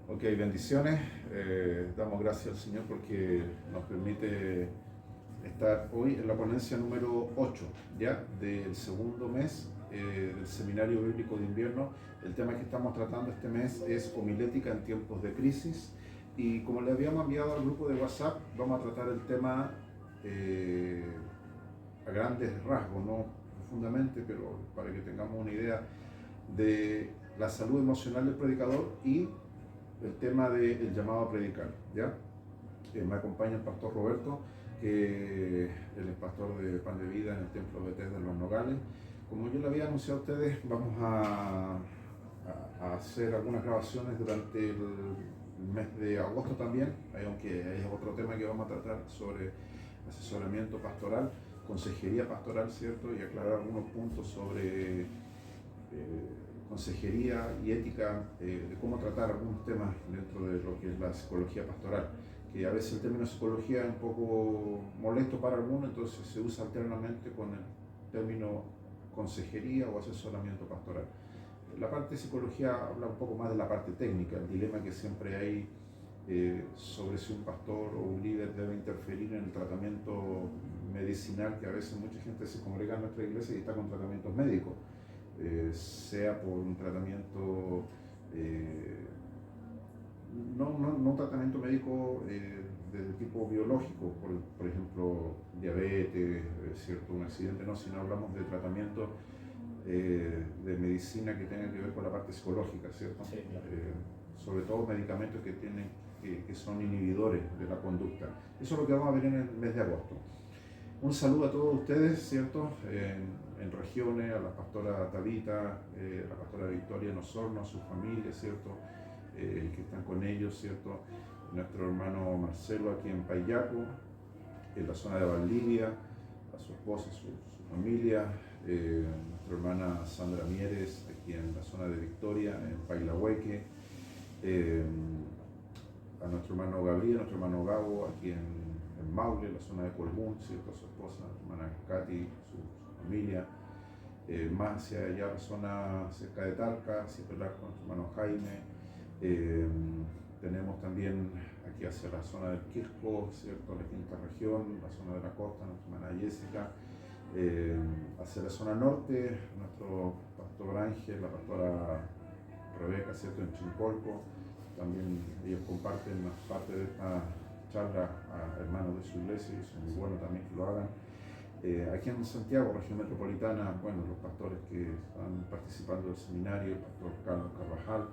Ok, bendiciones. Damos gracias al Señor porque nos permite estar hoy en la ponencia número 8, ya del segundo mes del Seminario Bíblico de Invierno. El tema que estamos tratando este mes es homilética en tiempos de crisis. Y como le habíamos enviado al grupo de WhatsApp, vamos a tratar el tema a grandes rasgos, no profundamente, pero para que tengamos una idea de la salud emocional del predicador y el tema del llamado a predicar, ¿ya? Me acompaña el pastor Roberto, que él es pastor de Pan de Vida en el Templo Bethesda de Los Nogales. Como yo le había anunciado a ustedes, vamos a hacer algunas grabaciones durante el mes de agosto también, aunque es otro tema que vamos a tratar sobre asesoramiento pastoral, consejería pastoral, ¿cierto? Y aclarar algunos puntos sobre consejería y ética de cómo tratar algunos temas dentro de lo que es la psicología pastoral, que a veces el término psicología es un poco molesto para algunos, entonces se usa alternamente con el término consejería o asesoramiento pastoral. La parte de psicología habla un poco más de la parte técnica, el dilema que siempre hay sobre si un pastor o un líder debe interferir en el tratamiento medicinal, que a veces mucha gente se congrega en nuestra iglesia y está con tratamientos médicos. Sea por un tratamiento, no un tratamiento médico de tipo biológico, por ejemplo, diabetes, ¿cierto? Un accidente, no, sino hablamos de tratamiento de medicina que tenga que ver con la parte psicológica, ¿cierto? Sí, claro. Sobre todo medicamentos que son inhibidores de la conducta. Eso es lo que vamos a ver en el mes de agosto. Un saludo a todos ustedes, ¿cierto? En regiones, a la pastora Tabita, a la pastora Victoria en Osorno, a sus familias, ¿cierto? Que están con ellos, ¿cierto? Nuestro hermano Marcelo aquí en Payaco, en la zona de Valdivia, a su esposa, su familia, nuestra hermana Sandra Mieres aquí en la zona de Victoria, en Pailahueque, a nuestro hermano Gabriel, nuestro hermano Gabo aquí en Maule, la zona de Colbún, ¿cierto? Su esposa, hermana Katy, su familia, más hacia allá, la zona cerca de Talca, siempre con nuestro hermano Jaime. Tenemos también aquí hacia la zona del Quisco, ¿cierto? La quinta región, la zona de la costa, nuestra hermana Jessica. Hacia la zona norte, nuestro pastor Ángel, la pastora Rebeca, ¿cierto? En Chincolco. También ellos comparten parte de esta charla a hermanos de su iglesia y es muy bueno también que lo hagan. Aquí en Santiago, región metropolitana, bueno, los pastores que están participando del seminario, el pastor Carlos Carvajal,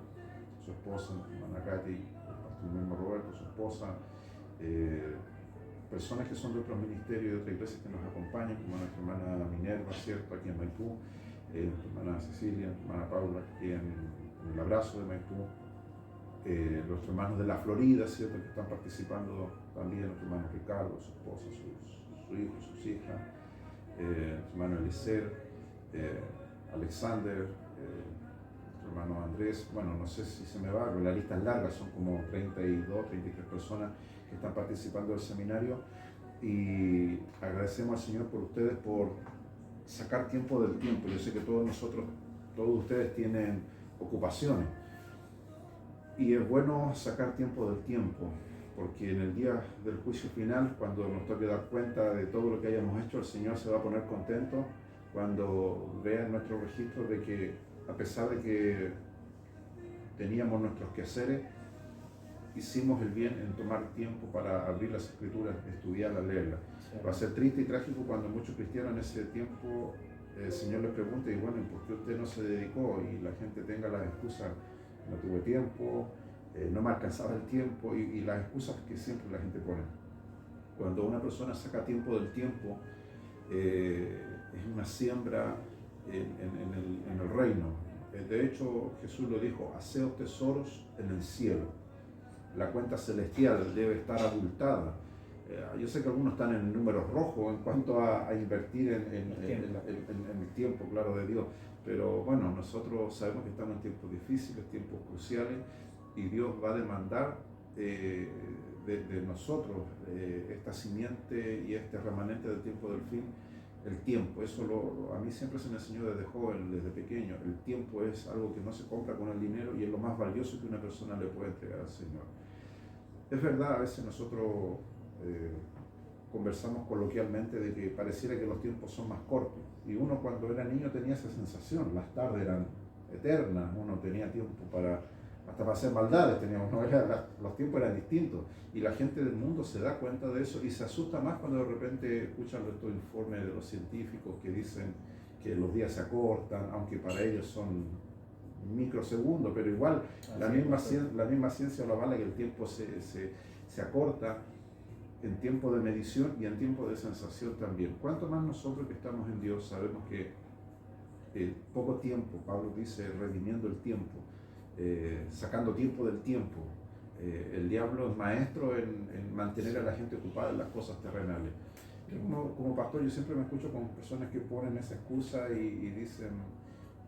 su esposa, nuestra hermana Katy, el pastor mismo Roberto, su esposa, personas que son de otros ministerios, de otras iglesias que nos acompañan, como nuestra hermana Minerva, ¿cierto? Aquí en Maipú, nuestra hermana Cecilia, nuestra hermana Paula, aquí en el Abrazo de Maipú, los hermanos de la Florida, ¿cierto? Que están participando también, nuestro hermano Ricardo, su esposa, su hijo, sus hijas, nuestro hermano Eliezer, Alexander, nuestro hermano Andrés. Bueno, no sé si se me va, pero la lista es larga, son como 32, 33 personas que están participando del seminario y agradecemos al Señor por ustedes por sacar tiempo del tiempo. Yo sé que todos ustedes tienen ocupaciones y es bueno sacar tiempo del tiempo, porque en el día del juicio final, cuando nos toque dar cuenta de todo lo que hayamos hecho, el Señor se va a poner contento cuando vea en nuestro registro de que a pesar de que teníamos nuestros quehaceres, hicimos el bien en tomar tiempo para abrir las escrituras, estudiarlas, leerlas. Sí. Va a ser triste y trágico cuando muchos cristianos en ese tiempo el Señor les pregunte, y bueno, ¿por qué usted no se dedicó? Y la gente tenga las excusas, no tuve tiempo, no me alcanzaba el tiempo, y las excusas que siempre la gente pone. Cuando una persona saca tiempo del tiempo, es una siembra en el reino. De hecho, Jesús lo dijo, haceos tesoros en el cielo. La cuenta celestial debe estar abultada. Yo sé que algunos están en números rojos en cuanto a invertir en el tiempo, claro, de Dios, pero bueno, nosotros sabemos que estamos en tiempos difíciles, tiempos cruciales, y Dios va a demandar de nosotros esta simiente y este remanente del tiempo del fin, el tiempo. Eso a mí siempre se me enseñó desde joven, desde pequeño. El tiempo es algo que no se compra con el dinero y es lo más valioso que una persona le puede entregar al Señor. Es verdad, a veces nosotros conversamos coloquialmente de que pareciera que los tiempos son más cortos. Y uno cuando era niño tenía esa sensación, las tardes eran eternas, uno tenía tiempo hasta para hacer maldades, los tiempos eran distintos. Y la gente del mundo se da cuenta de eso y se asusta más cuando de repente escuchan estos informes de los científicos que dicen que los días se acortan, aunque para ellos son microsegundos, pero igual la misma ciencia lo avala, que el tiempo se acorta en tiempo de medición y en tiempo de sensación también. Cuanto más nosotros que estamos en Dios sabemos que poco tiempo, Pablo dice, redimiendo el tiempo, sacando tiempo del tiempo. El diablo es maestro en mantener a la gente ocupada en las cosas terrenales. Como pastor yo siempre me escucho con personas que ponen esa excusa y dicen,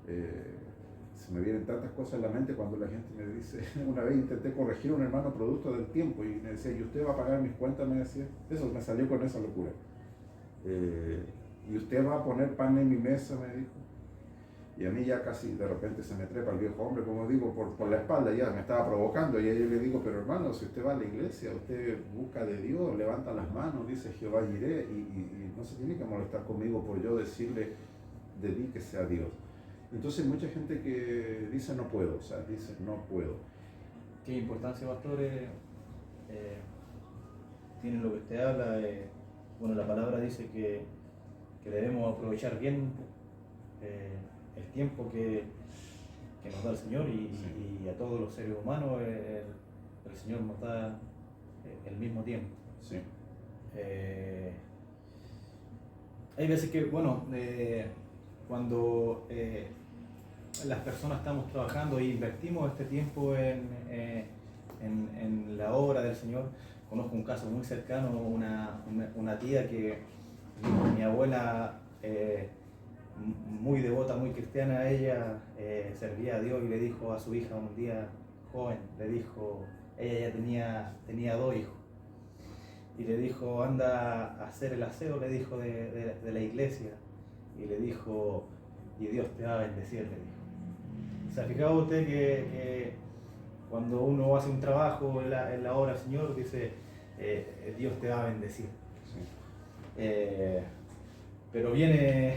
se me vienen tantas cosas en la mente cuando la gente me dice, una vez intenté corregir a un hermano producto del tiempo y me decía, ¿y usted va a pagar mis cuentas? Me decía, eso me salió con esa locura. ¿Y usted va a poner pan en mi mesa? Me dijo. Y a mí ya casi de repente se me trepa el viejo hombre, como digo, por la espalda, ya me estaba provocando. Y ahí yo le digo, pero hermano, si usted va a la iglesia, usted busca de Dios, levanta las manos, dice Jehová Jireh, y no se tiene que molestar conmigo por yo decirle, dedíquese a Dios. Entonces mucha gente que dice no puedo, o sea, dice no puedo. Qué importancia, pastor, tiene lo que usted habla. Bueno, la palabra dice que debemos aprovechar bien el tiempo que nos da el Señor y a todos los seres humanos el Señor nos da el mismo tiempo. Sí. Hay veces que, bueno, cuando las personas estamos trabajando e invertimos este tiempo en la obra del Señor, conozco un caso muy cercano, una tía que mi abuela, muy devota, muy cristiana, ella servía a Dios y le dijo a su hija un día, joven, le dijo, ella ya tenía 2 hijos, y le dijo, anda a hacer el aseo, le dijo, de la iglesia, y le dijo, y Dios te va a bendecir, le dijo. O sea, fijaba usted que cuando uno hace un trabajo en la obra del Señor, dice, Dios te va a bendecir. Sí. Pero vienen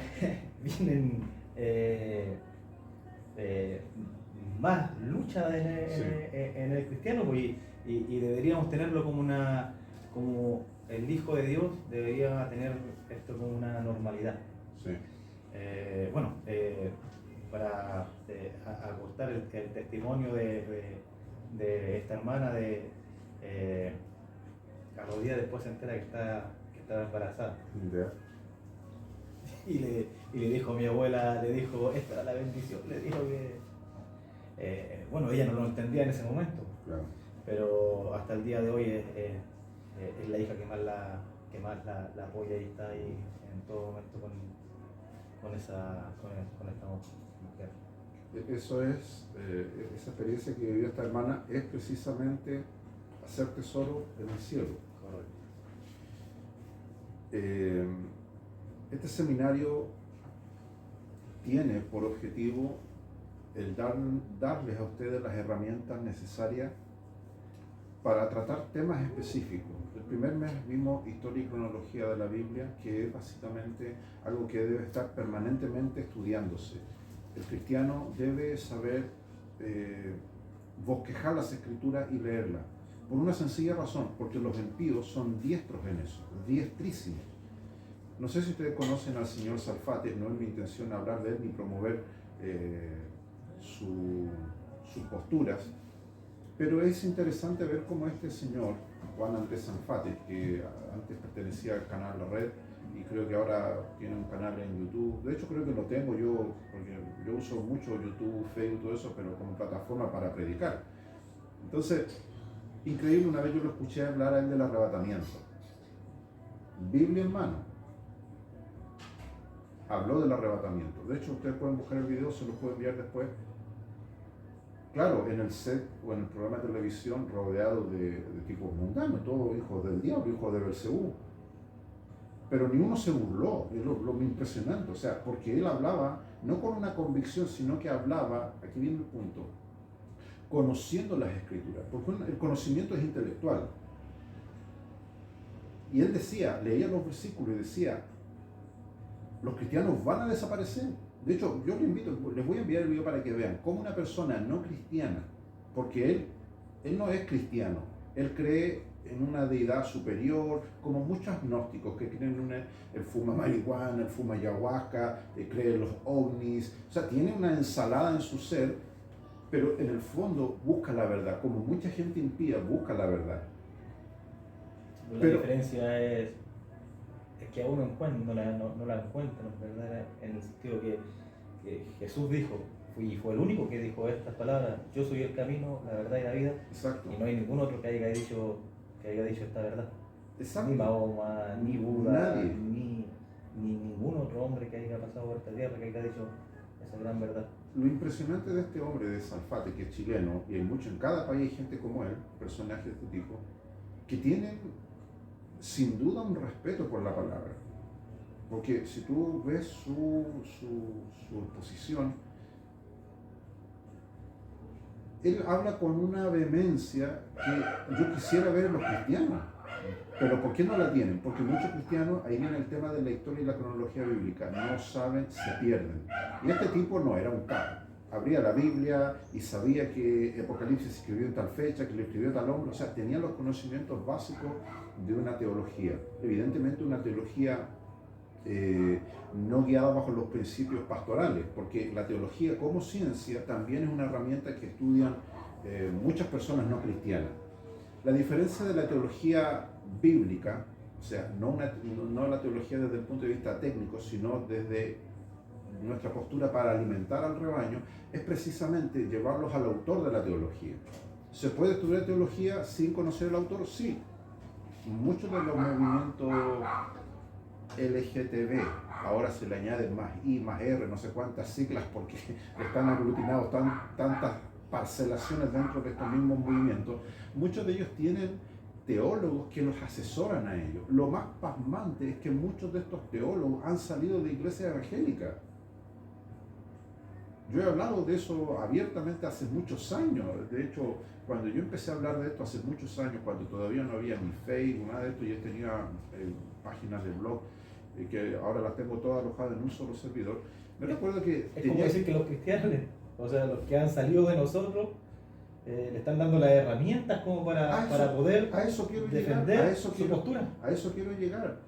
más lucha en el cristiano, pues, y deberíamos tenerlo como el Hijo de Dios debería tener esto como una normalidad. Sí. Bueno, para acortar el testimonio de esta hermana, a los días después se entera que estaba embarazada. Yeah. Y le dijo a mi abuela, le dijo, esta era la bendición, le dijo que, bueno, ella no lo entendía en ese momento, Claro. pero hasta el día de hoy es la hija que más la apoya y está ahí en todo momento con esta mujer. Eso es, esa experiencia que vivió esta hermana es precisamente hacer tesoro en el cielo. Correcto. Este seminario tiene por objetivo el darles a ustedes las herramientas necesarias para tratar temas específicos. El primer mes vimos historia y cronología de la Biblia, que es básicamente algo que debe estar permanentemente estudiándose. El cristiano debe saber bosquejar las escrituras y leerlas, por una sencilla razón, porque los impíos son diestros en eso, diestrísimos. No sé si ustedes conocen al señor Salfate, no es mi intención hablar de él ni promover sus posturas, pero es interesante ver cómo este señor, Juan Andrés Salfate, que antes pertenecía al canal La Red y creo que ahora tiene un canal en YouTube, de hecho creo que lo tengo yo, porque yo uso mucho YouTube, Facebook, todo eso, pero como plataforma para predicar. Entonces, increíble, una vez yo lo escuché hablar a él del arrebatamiento, Biblia en mano. Habló del arrebatamiento. De hecho, ustedes pueden buscar el video, se lo puedo enviar después. Claro, en el set o en el programa de televisión, rodeado de tipos mundanos, todos hijos del diablo, hijos de Belcebú. pero ni uno se burló, es lo impresionante, o sea, porque él hablaba no con una convicción, sino que hablaba, aquí viene el punto, conociendo las escrituras, porque el conocimiento es intelectual. Y él decía, leía los versículos y decía, los cristianos van a desaparecer. De hecho, yo les voy a enviar el video para que vean cómo una persona no cristiana, porque él no es cristiano, él cree en una deidad superior, como muchos agnósticos que creen él fuma marihuana, él fuma ayahuasca, cree en los ovnis, o sea, tiene una ensalada en su ser, pero en el fondo busca la verdad, como mucha gente impía busca la verdad. La diferencia es que aún no la encuentran, ¿verdad? En el sentido que Jesús dijo, y fue el único que dijo estas palabras: yo soy el camino, la verdad y la vida. Exacto. Y no hay ningún otro que haya dicho esta verdad. Exacto. Ni Mahoma, ni Buda, nadie. Ni ningún otro hombre que haya pasado por esta tierra que haya dicho esa gran verdad. Lo impresionante de este hombre de Salfate, que es chileno, y hay mucho en cada país, hay gente como él, personajes de este tipo, que tienen sin duda un respeto por la palabra. Porque si tú ves su exposición, él habla con una vehemencia que yo quisiera ver en los cristianos. Pero ¿por qué no la tienen? Porque muchos cristianos, ahí viene el tema de la historia y la cronología bíblica, no saben, se pierden. Y este tipo no era un capo. Abría la Biblia y sabía que Apocalipsis se escribió en tal fecha, que lo escribió tal hombre, o sea, tenía los conocimientos básicos de una teología. Evidentemente una teología no guiada bajo los principios pastorales, porque la teología como ciencia también es una herramienta que estudian muchas personas no cristianas. La diferencia de la teología bíblica, o sea, no la teología desde el punto de vista técnico, sino desde nuestra postura para alimentar al rebaño, es precisamente llevarlos al autor de la teología. ¿Se puede estudiar teología sin conocer el autor? Sí. Muchos de los movimientos LGTB, ahora se le añaden más I, más R, no sé cuántas siglas, porque están aglutinados tantas parcelaciones dentro de estos mismos movimientos. Muchos de ellos tienen teólogos que los asesoran a ellos. Lo más pasmante es que muchos de estos teólogos han salido de iglesias evangélicas. Yo he hablado de eso abiertamente hace muchos años. De hecho, cuando yo empecé a hablar de esto hace muchos años, cuando todavía no había ni Facebook, nada de esto, yo tenía páginas de blog que ahora las tengo todas alojadas en un solo servidor. Me recuerdo que es como decir que los cristianos, o sea, los que han salido de nosotros, le están dando las herramientas como para poder defender su postura. A eso quiero llegar.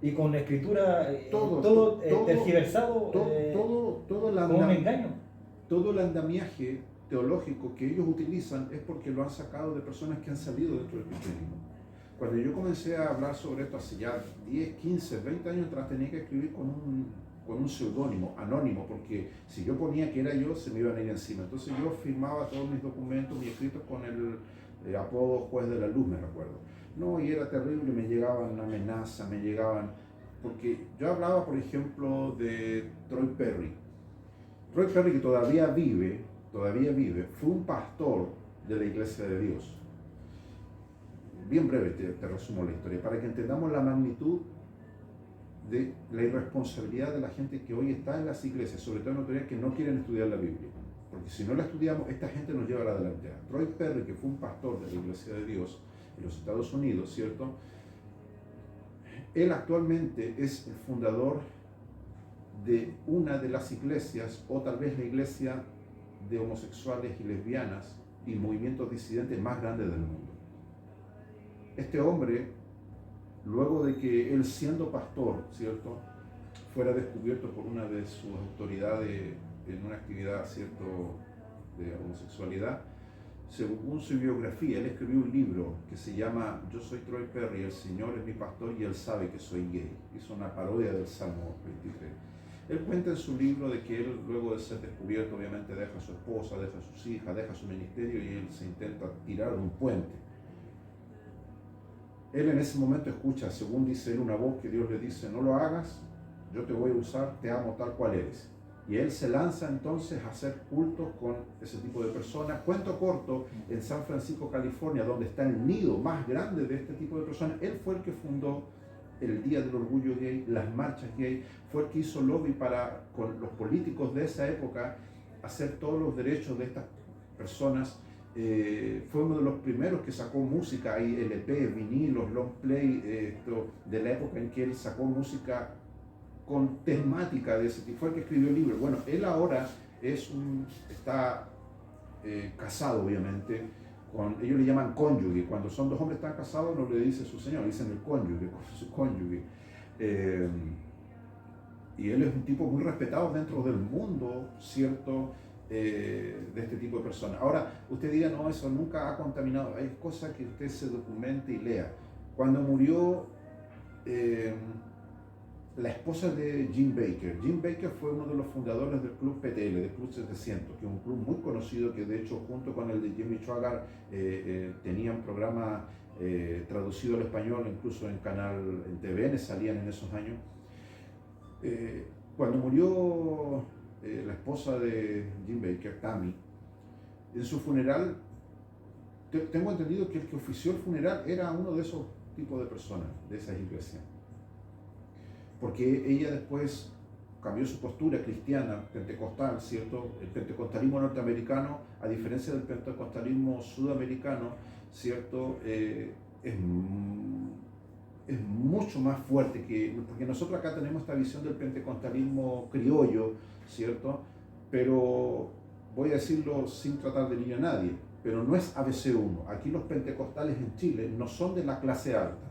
Y con escritura todo tergiversado, todo como un engaño. Todo el andamiaje teológico que ellos utilizan es porque lo han sacado de personas que han salido dentro del cristianismo. Cuando yo comencé a hablar sobre esto hace ya 10, 15, 20 años atrás, tenía que escribir con un seudónimo, anónimo, porque si yo ponía que era yo, se me iban a ir encima. Entonces yo firmaba todos mis documentos, mis escritos con el apodo Juez de la Luz, me recuerdo. No, y era terrible, me llegaban amenazas, porque yo hablaba, por ejemplo, de Troy Perry. Troy Perry, que todavía vive, fue un pastor de la Iglesia de Dios. Bien breve te resumo la historia, para que entendamos la magnitud de la irresponsabilidad de la gente que hoy está en las iglesias, sobre todo en autoridades que no quieren estudiar la Biblia. Porque si no la estudiamos, esta gente nos lleva a la delantera. Troy Perry, que fue un pastor de la Iglesia de Dios en los Estados Unidos, ¿cierto? Él actualmente es el fundador de una de las iglesias, o tal vez la iglesia de homosexuales y lesbianas y movimientos disidentes más grandes del mundo. Este hombre, luego de que él, siendo pastor, ¿cierto?, fuera descubierto por una de sus autoridades en una actividad, ¿cierto?, de homosexualidad, según su biografía, él escribió un libro que se llama Yo soy Troy Perry, el Señor es mi pastor y Él sabe que soy gay. Hizo una parodia del Salmo 23. Él cuenta en su libro de que él, luego de ser descubierto, obviamente deja a su esposa, deja a sus hijas, deja su ministerio y él se intenta tirar de un puente. Él en ese momento escucha, según dice él, una voz que Dios le dice: no lo hagas, yo te voy a usar, te amo tal cual eres. Y él se lanza entonces a hacer cultos con ese tipo de personas. Cuento corto, en San Francisco, California, donde está el nido más grande de este tipo de personas, él fue el que fundó el Día del Orgullo Gay, las marchas gay, fue el que hizo lobby para, con los políticos de esa época, hacer todos los derechos de estas personas. Fue uno de los primeros que sacó música, hay LP, vinilos, long play, de la época en que él sacó música con temática de ese tipo. Fue el que escribió el libro. Bueno, él ahora está casado, obviamente, ellos le llaman cónyuge. Cuando son dos hombres están casados no le dice su señor, le dicen el cónyuge, su cónyuge. Y él es un tipo muy respetado dentro del mundo, ¿cierto? De este tipo de personas. Ahora, usted diga, no, eso nunca ha contaminado. Hay cosas que usted se documente y lea. Cuando murió la esposa de Jim Baker fue uno de los fundadores del Club PTL, del Club 700, que es un club muy conocido que de hecho junto con el de Jimmy Swaggart tenían programas traducidos al español, incluso en TVN salían en esos años. Cuando murió la esposa de Jim Baker, Tammy, en su funeral, tengo entendido que el que ofició el funeral era uno de esos tipos de personas, de esas iglesias. Porque ella después cambió su postura cristiana, pentecostal, ¿cierto? El pentecostalismo norteamericano, a diferencia del pentecostalismo sudamericano, ¿cierto? Es mucho más fuerte porque nosotros acá tenemos esta visión del pentecostalismo criollo, ¿cierto? Pero voy a decirlo sin tratar de herir a nadie, pero no es ABC1. Aquí los pentecostales en Chile no son de la clase alta.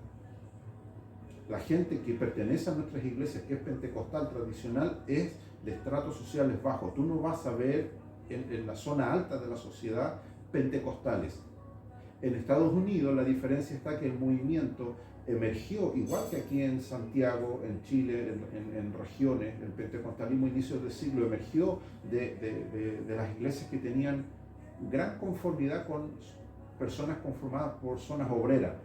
La gente que pertenece a nuestras iglesias, que es pentecostal tradicional, es de estratos sociales bajos. Tú no vas a ver en la zona alta de la sociedad pentecostales. En Estados Unidos la diferencia está que el movimiento emergió, igual que aquí en Santiago, en Chile, en regiones, el pentecostalismo a inicios del siglo emergió de las iglesias que tenían gran conformidad con personas conformadas por zonas obreras.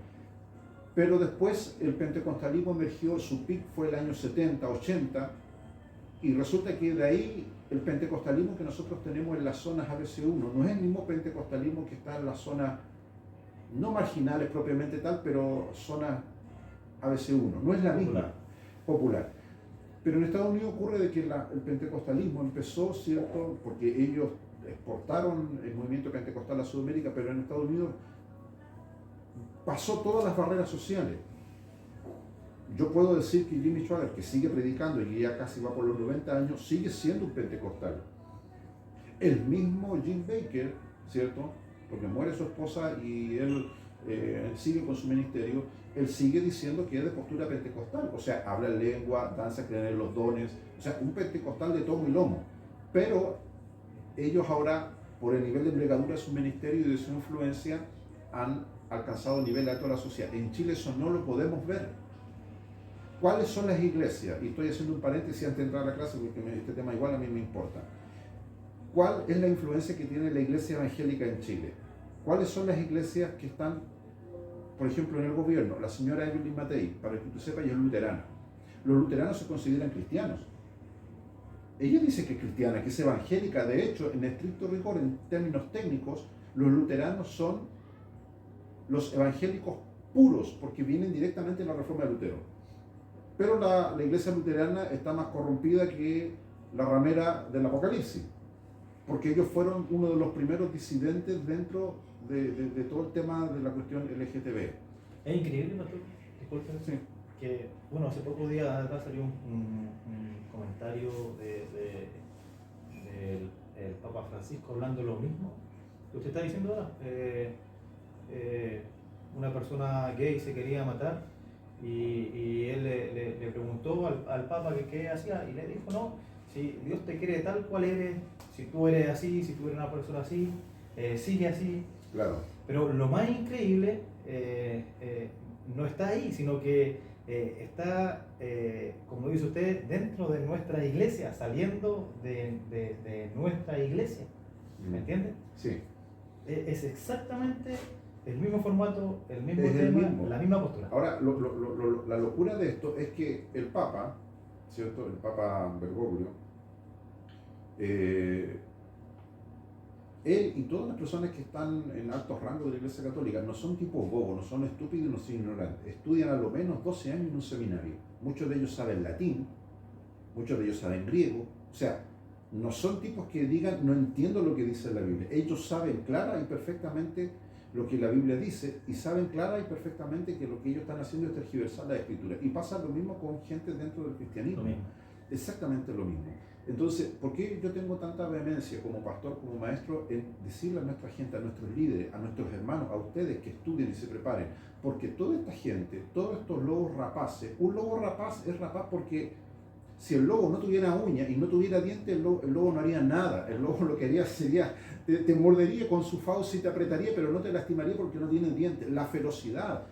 Pero después el pentecostalismo emergió, su pic fue el año 70, 80, y resulta que de ahí el pentecostalismo que nosotros tenemos en las zonas ABC1 no es el mismo pentecostalismo que está en las zonas no marginales propiamente tal, pero zonas ABC1, no es la misma, popular. Pero en Estados Unidos ocurre de que el pentecostalismo empezó, ¿cierto? Porque ellos exportaron el movimiento pentecostal a Sudamérica, pero en Estados Unidos pasó todas las barreras sociales. Yo puedo decir que Jimmy Swaggart, que sigue predicando y ya casi va por los 90 años, sigue siendo un pentecostal. El mismo Jim Baker, ¿cierto? Porque muere su esposa y él sigue con su ministerio, él sigue diciendo que es de postura pentecostal. O sea, habla en lengua, danza, creen en los dones. O sea, un pentecostal de tomo y lomo. Pero ellos ahora, por el nivel de envergadura de su ministerio y de su influencia, han alcanzado el nivel alto de la sociedad. En Chile eso no lo podemos ver. ¿Cuáles son las iglesias? Y estoy haciendo un paréntesis antes de entrar a la clase porque este tema igual a mí me importa. ¿Cuál es la influencia que tiene la iglesia evangélica en Chile? ¿Cuáles son las iglesias que están, por ejemplo, en el gobierno? La señora Evelyn Matei, para que tú sepas, ella es luterana. Los luteranos se consideran cristianos. Ella dice que es cristiana, que es evangélica. De hecho, en estricto rigor, en términos técnicos, los luteranos son los evangélicos puros, porque vienen directamente de la reforma de Lutero. Pero la iglesia luterana está más corrompida que la ramera del Apocalipsis, porque ellos fueron uno de los primeros disidentes dentro de todo el tema de la cuestión LGTB. Es increíble, pastor, disculpen, Sí. que, bueno, hace pocos días atrás salió un comentario del Papa Francisco hablando lo mismo que usted está diciendo ahora. Una persona gay se quería matar y él le preguntó al Papa que qué hacía y le dijo, no, si Dios te quiere tal cual eres, si tú eres así, si tú eres una persona así, sigue así. Claro. Pero lo más increíble no está ahí, sino que está, como dice usted, dentro de nuestra iglesia, saliendo de nuestra iglesia. ¿Me entiende? Sí. Es exactamente el mismo formato, el mismo Es el tema, mismo. la misma postura. Ahora, la locura de esto es que el Papa, ¿cierto? El Papa Bergoglio, él y todas las personas que están en altos rangos de la Iglesia Católica no son tipos bobos, no son estúpidos, no son ignorantes. Estudian a lo menos 12 años en un seminario. Muchos de ellos saben latín, muchos de ellos saben griego. O sea, no son tipos que digan, no entiendo lo que dice la Biblia. Ellos saben clara y perfectamente lo que la Biblia dice y saben clara y perfectamente que lo que ellos están haciendo es tergiversar la Escritura. Y pasa lo mismo con gente dentro del cristianismo. Exactamente lo mismo. Entonces, ¿por qué yo tengo tanta vehemencia como pastor, como maestro, en decirle a nuestra gente, a nuestros líderes, a nuestros hermanos, a ustedes que estudien y se preparen? Porque toda esta gente, todos estos lobos rapaces, un lobo rapaz es rapaz porque si el lobo no tuviera uñas y no tuviera dientes, el lobo no haría nada. El lobo lo que haría sería, te mordería con su fauce y te apretaría, pero no te lastimaría porque no tiene dientes. La ferocidad,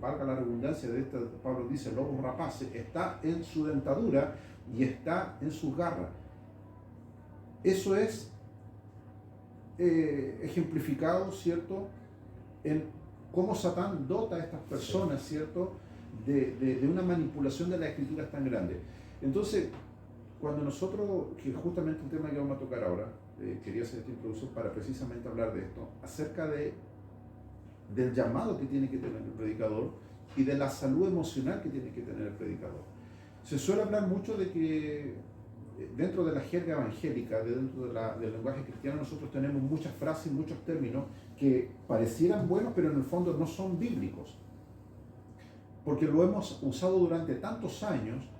valga la redundancia de esta, Pablo dice, lobos rapaces, está en su dentadura y está en sus garras. Eso es ejemplificado, ¿cierto?, en cómo Satán dota a estas personas, ¿cierto?, de una manipulación de las escrituras tan grande. Entonces, cuando nosotros, que justamente un tema que vamos a tocar ahora, quería hacer esta introducción para precisamente hablar de esto, acerca del llamado que tiene que tener el predicador y de la salud emocional que tiene que tener el predicador. Se suele hablar mucho de que dentro de la jerga evangélica, dentro del lenguaje cristiano, nosotros tenemos muchas frases, muchos términos que parecieran buenos, pero en el fondo no son bíblicos. Porque lo hemos usado durante tantos años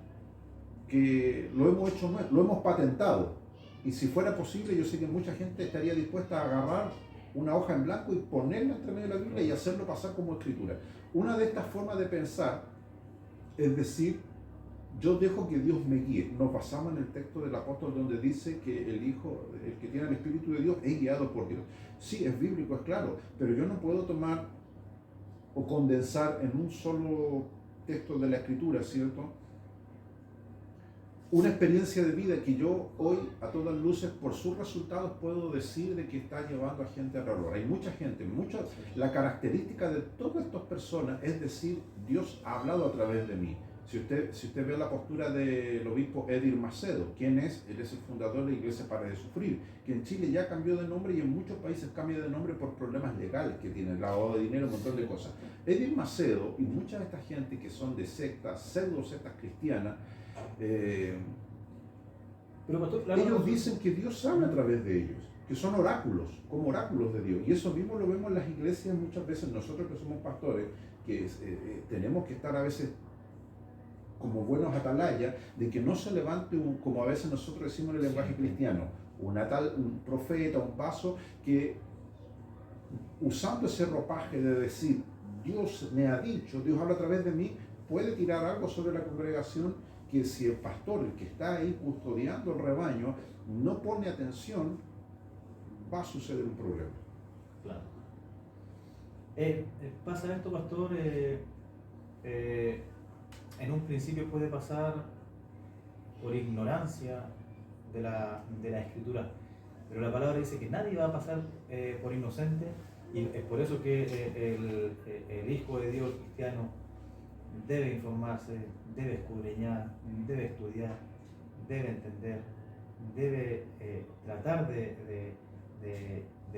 que lo hemos patentado. Y si fuera posible, yo sé que mucha gente estaría dispuesta a agarrar una hoja en blanco y ponerla entre medio de la Biblia y hacerlo pasar como escritura. Una de estas formas de pensar es decir, yo dejo que Dios me guíe. Nos basamos en el texto del apóstol donde dice que el Hijo, el que tiene el Espíritu de Dios, es guiado por Dios. Sí, es bíblico, es claro, pero yo no puedo tomar o condensar en un solo texto de la Escritura, ¿cierto?, una experiencia de vida que yo hoy, a todas luces, por sus resultados, puedo decir de que está llevando a gente al error. Hay mucha gente, la característica de todas estas personas es decir, Dios ha hablado a través de mí. Si usted ve la postura del obispo Edir Macedo, ¿quién es? Él es el fundador de la Iglesia Para de Sufrir, que en Chile ya cambió de nombre y en muchos países cambia de nombre por problemas legales que tiene, lavado de dinero, un montón de cosas. Edir Macedo y mucha de esta gente que son de sectas, pseudo sectas cristianas, pero pastor, ellos dicen que Dios habla a través de ellos, que son oráculos, como oráculos de Dios. Y eso mismo lo vemos en las iglesias muchas veces. Nosotros que somos pastores, que tenemos que estar a veces como buenos atalayas, de que no se levante, como a veces nosotros decimos en el lenguaje cristiano, un profeta, un vaso, que usando ese ropaje de decir, Dios me ha dicho, Dios habla a través de mí, puede tirar algo sobre la congregación que si el pastor, el que está ahí custodiando el rebaño, no pone atención, va a suceder un problema. Claro. Pasa esto, pastor, en un principio puede pasar por ignorancia de la escritura, pero la palabra dice que nadie va a pasar por inocente, y es por eso que el Hijo de Dios cristiano debe informarse, debe escudriñar, debe estudiar, debe entender, debe tratar de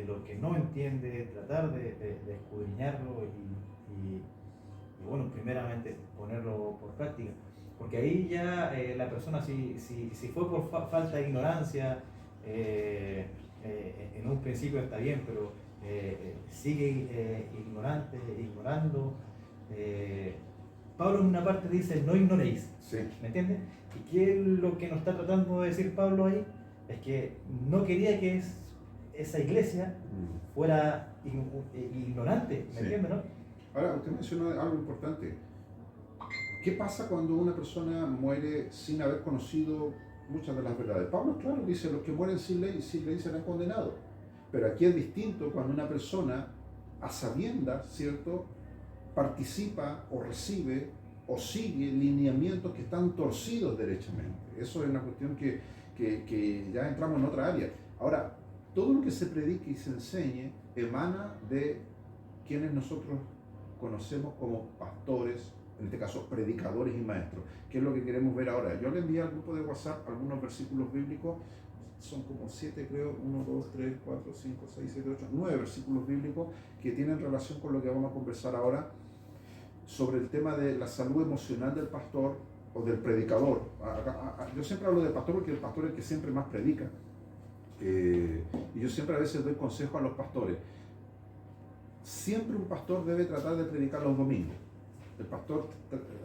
lo que no entiende, tratar de escudriñarlo y bueno, primeramente ponerlo por práctica. Porque ahí ya la persona, si fue por falta de ignorancia, en un principio está bien, pero sigue ignorando. Pablo en una parte dice, no ignoréis, sí. ¿Me entiendes? ¿Y qué es lo que nos está tratando de decir Pablo ahí? Es que no quería que esa iglesia fuera ignorante, ¿me entiendes, no? Ahora, usted mencionó algo importante. ¿Qué pasa cuando una persona muere sin haber conocido muchas de las verdades? Pablo, claro, dice, los que mueren sin ley serán condenados. Pero aquí es distinto cuando una persona, a sabiendas, ¿cierto?, participa o recibe o sigue lineamientos que están torcidos derechamente. Eso es una cuestión que ya entramos en otra área. Ahora, todo lo que se predique y se enseñe emana de quienes nosotros conocemos como pastores, en este caso predicadores y maestros. ¿Qué es lo que queremos ver ahora? Yo le envié al grupo de WhatsApp algunos versículos bíblicos son como 7 creo, 1, 2, 3, 4, 5, 6, 7, 8, 9 versículos bíblicos que tienen relación con lo que vamos a conversar ahora sobre el tema de la salud emocional del pastor o del predicador. Yo siempre hablo del pastor porque el pastor es el que siempre más predica. Y yo siempre a veces doy consejo a los pastores. Siempre un pastor debe tratar de predicar los domingos. El pastor,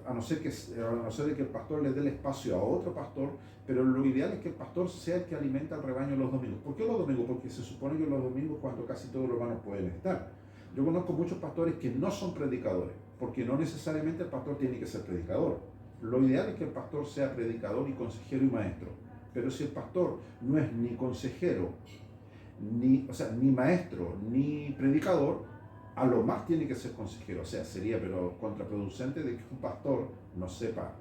a no ser de que el pastor le dé el espacio a otro pastor, pero lo ideal es que el pastor sea el que alimenta al rebaño los domingos. ¿Por qué los domingos? Porque se supone que los domingos es cuando casi todos los hermanos pueden estar. Yo conozco muchos pastores que no son predicadores, porque no necesariamente el pastor tiene que ser predicador. Lo ideal es que el pastor sea predicador y consejero y maestro. Pero si el pastor no es ni consejero, ni maestro, ni predicador, a lo más tiene que ser consejero. O sea, sería pero contraproducente de que un pastor no sepa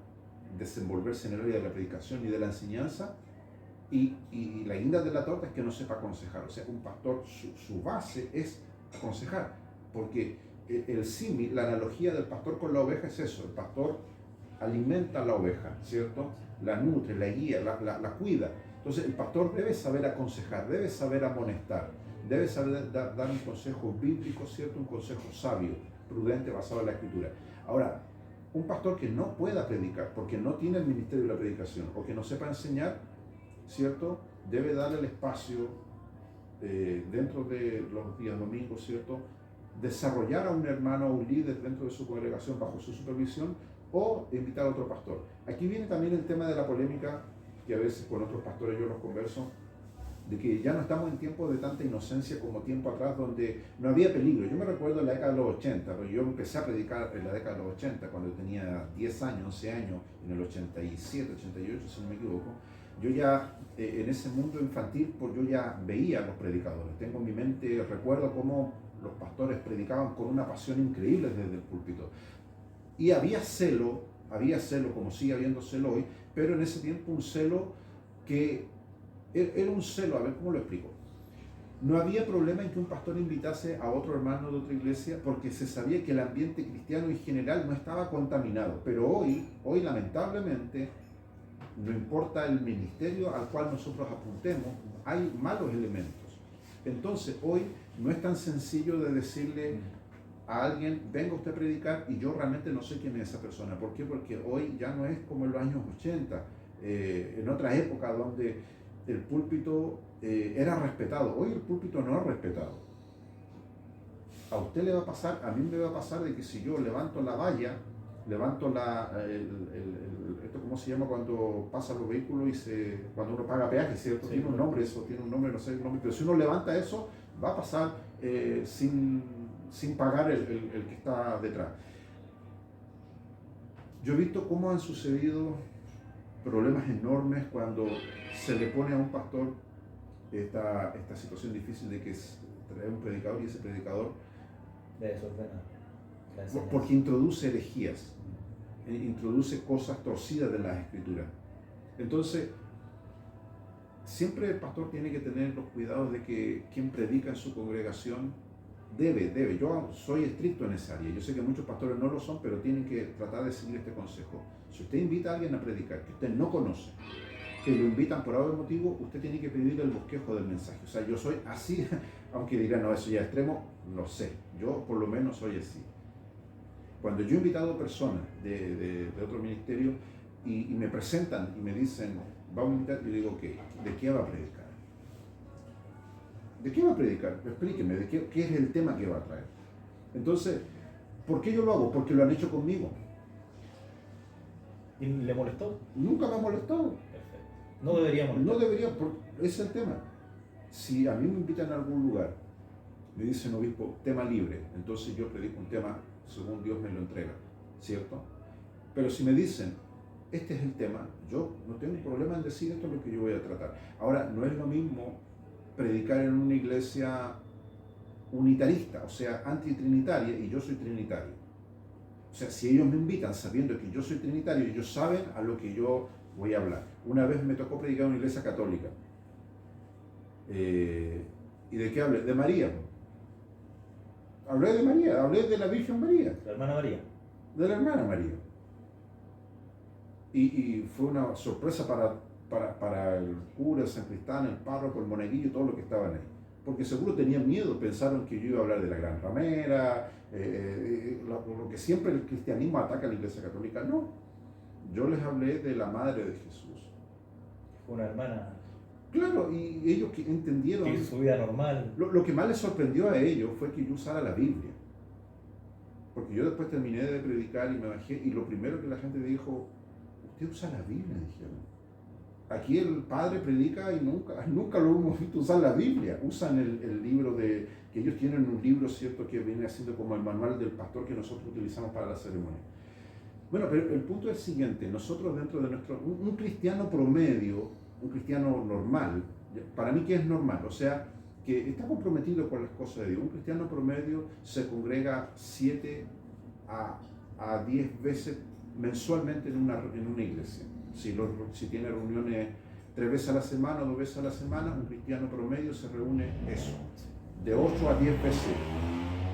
desenvolverse en el área de la predicación y de la enseñanza, y la guinda de la torta es que no sepa aconsejar. O sea, un pastor, su base es aconsejar, porque el símil, la analogía del pastor con la oveja es eso. El pastor alimenta a la oveja, ¿cierto? La nutre, la guía, la cuida. Entonces el pastor debe saber aconsejar, debe saber amonestar, debe saber dar un consejo bíblico, ¿cierto? Un consejo sabio, prudente, basado en la Escritura. Ahora, un pastor que no pueda predicar, porque no tiene el ministerio de la predicación, o que no sepa enseñar, ¿cierto? Debe darle el espacio dentro de los días domingos, ¿cierto? Desarrollar a un hermano o un líder dentro de su congregación bajo su supervisión, o invitar a otro pastor. Aquí viene también el tema de la polémica, que a veces con otros pastores yo los converso, de que ya no estamos en tiempos de tanta inocencia como tiempo atrás, donde no había peligro. Yo me recuerdo en la década de los 80, porque yo empecé a predicar en la década de los 80, cuando tenía 10 años, 11 años, en el 87, 88, si no me equivoco. Yo ya, en ese mundo infantil, pues yo ya veía a los predicadores. Tengo en mi mente, recuerdo cómo los pastores predicaban con una pasión increíble desde el púlpito. Y había celo, como sigue habiendo celo hoy, pero en ese tiempo un celo que era un celo, a ver cómo lo explico. No había problema en que un pastor invitase a otro hermano de otra iglesia, porque se sabía que el ambiente cristiano en general no estaba contaminado. Pero hoy lamentablemente, no importa el ministerio al cual nosotros apuntemos, hay malos elementos. Entonces hoy no es tan sencillo de decirle a alguien, venga usted a predicar, y yo realmente no sé quién es esa persona. ¿Por qué? Porque hoy ya no es como en los años 80, en otra época donde el púlpito era respetado. Hoy el púlpito no es respetado. A usted le va a pasar, a mí me va a pasar de que si yo levanto la valla, levanto esto ¿cómo se llama cuando pasan los vehículos cuando uno paga peaje, ¿cierto? Sí, tiene un nombre, eso tiene un nombre, no sé el nombre, pero si uno levanta eso, va a pasar sin pagar el que está detrás. Yo he visto cómo han sucedido problemas enormes cuando se le pone a un pastor esta situación difícil de que trae un predicador, y ese predicador desordena, porque introduce herejías, introduce cosas torcidas de las escrituras. Entonces, siempre el pastor tiene que tener los cuidados de que quien predica en su congregación debe. Yo soy estricto en esa área. Yo sé que muchos pastores no lo son, pero tienen que tratar de seguir este consejo. Si usted invita a alguien a predicar que usted no conoce, que lo invitan por algún motivo, usted tiene que pedirle el bosquejo del mensaje. O sea, yo soy así, aunque dirán, no, eso ya es extremo, lo sé. Yo por lo menos soy así. Cuando yo he invitado personas de otro ministerio y me presentan y me dicen, vamos a invitar, yo digo, ok, ¿de qué va a predicar? ¿De qué va a predicar? Explíqueme, ¿qué es el tema que va a traer? Entonces, ¿por qué yo lo hago? Porque lo han hecho conmigo. ¿Y le molestó? Nunca me ha molestado. Perfecto. No debería molestar. No debería, ese es el tema. Si a mí me invitan a algún lugar, me dicen, obispo, tema libre, entonces yo predico un tema según Dios me lo entrega, ¿cierto? Pero si me dicen, este es el tema, yo no tengo problema en decir esto es lo que yo voy a tratar. Ahora, no es lo mismo predicar en una iglesia unitarista, o sea, antitrinitaria, y yo soy trinitario. O sea, si ellos me invitan sabiendo que yo soy trinitario, ellos saben a lo que yo voy a hablar. Una vez me tocó predicar en una iglesia católica. ¿Y de qué hablé? De María. Hablé de María, hablé de la Virgen María. La hermana María. De la hermana María. Y fue una sorpresa para para el cura, el sacristán, el párroco, el monaguillo y todo lo que estaban ahí. Porque seguro tenían miedo, pensaron que yo iba a hablar de la gran ramera, lo que siempre el cristianismo ataca a la Iglesia Católica. No, yo les hablé de la Madre de Jesús. Fue una hermana. Claro, y ellos que entendieron. Que su vida normal. Lo que más les sorprendió a ellos fue que yo usara la Biblia. Porque yo después terminé de predicar y me bajé, y lo primero que la gente dijo, usted usa la Biblia, dijeron. Aquí el padre predica y nunca lo hemos visto usar la Biblia. Usan el libro que ellos tienen un libro, ¿cierto?, que viene siendo como el manual del pastor que nosotros utilizamos para la ceremonia. Bueno, pero el punto es el siguiente, nosotros dentro de un cristiano promedio, un cristiano normal, para mí, ¿qué es normal? O sea, que está comprometido con las cosas de Dios. Un cristiano promedio se congrega 7 a 10 veces mensualmente en una iglesia. Si tiene reuniones 3 veces a la semana o 2 veces a la semana, un cristiano promedio se reúne eso, de 8 a 10 veces